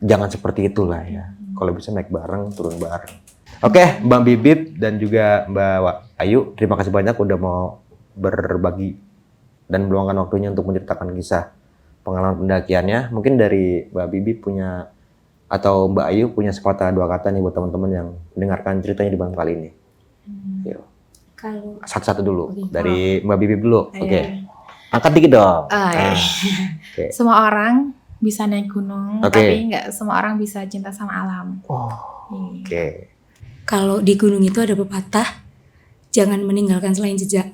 jangan seperti itulah ya. Kalau bisa naik bareng, turun bareng. Oke, Mbak Bibip dan juga Mbak Ayu, terima kasih banyak udah mau berbagi dan meluangkan waktunya untuk menceritakan kisah pengalaman pendakiannya. Mungkin dari Mbak Bibip punya atau Mbak Ayu punya sepatah dua kata nih buat teman-teman yang mendengarkan ceritanya di malam kali ini. Yuk, Kalau satu-satu dulu. Oke. Dari Mbak Bibip dulu. Iya. Oke. Angkat dikit dong. Iya. Oke. Semua orang bisa naik gunung, Oke. tapi nggak semua orang bisa cinta sama alam. Oh, Iya. oke. kalau di gunung itu ada pepatah, jangan meninggalkan selain jejak.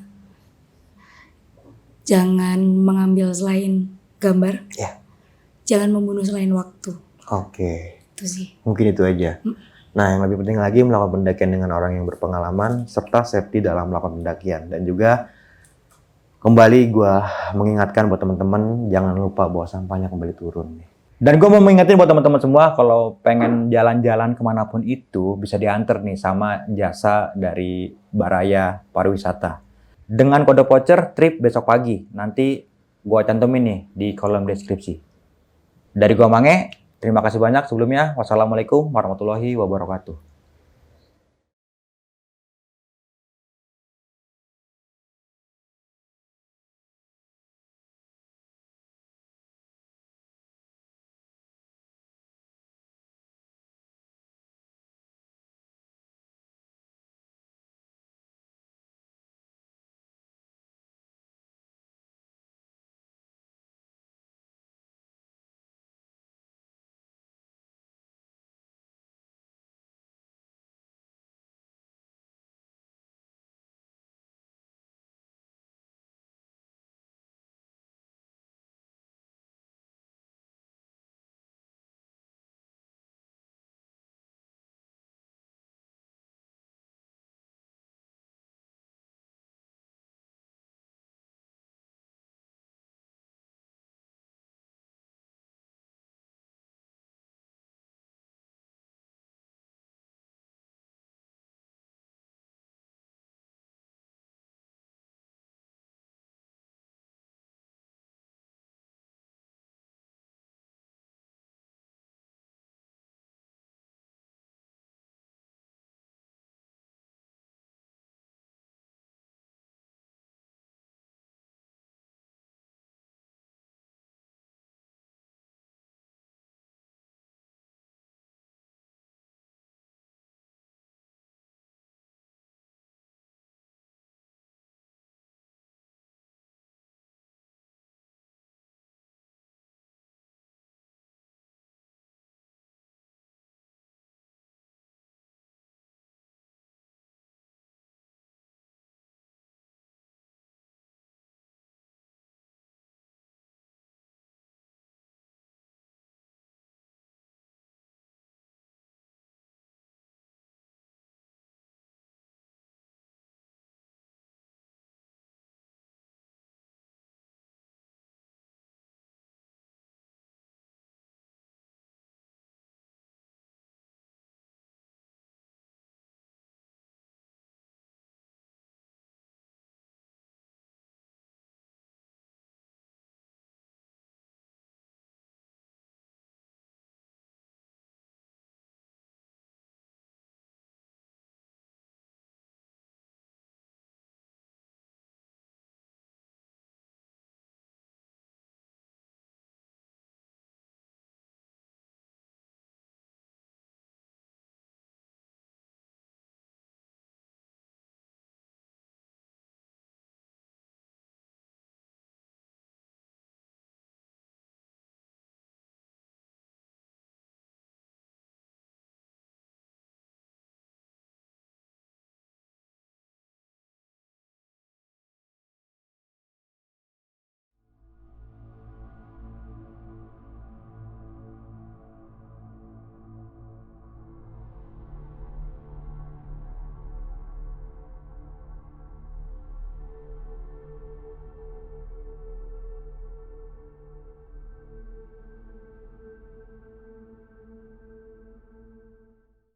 Jangan mengambil selain gambar. Ya. Jangan membunuh selain waktu. Oke. Itu sih. Mungkin itu aja. Nah, yang lebih penting lagi melakukan pendakian dengan orang yang berpengalaman serta safety dalam melakukan pendakian. Dan juga kembali gue mengingatkan buat teman-teman jangan lupa bawa sampahnya kembali turun. Dan gue mau mengingetin buat teman-teman semua kalau pengen jalan-jalan kemanapun itu bisa diantar nih sama jasa dari Baraya Pariwisata. Dengan kode voucher trip besok pagi. Nanti gue cantumin nih di kolom deskripsi. Dari gue Mange, terima kasih banyak sebelumnya. Wassalamualaikum warahmatullahi wabarakatuh.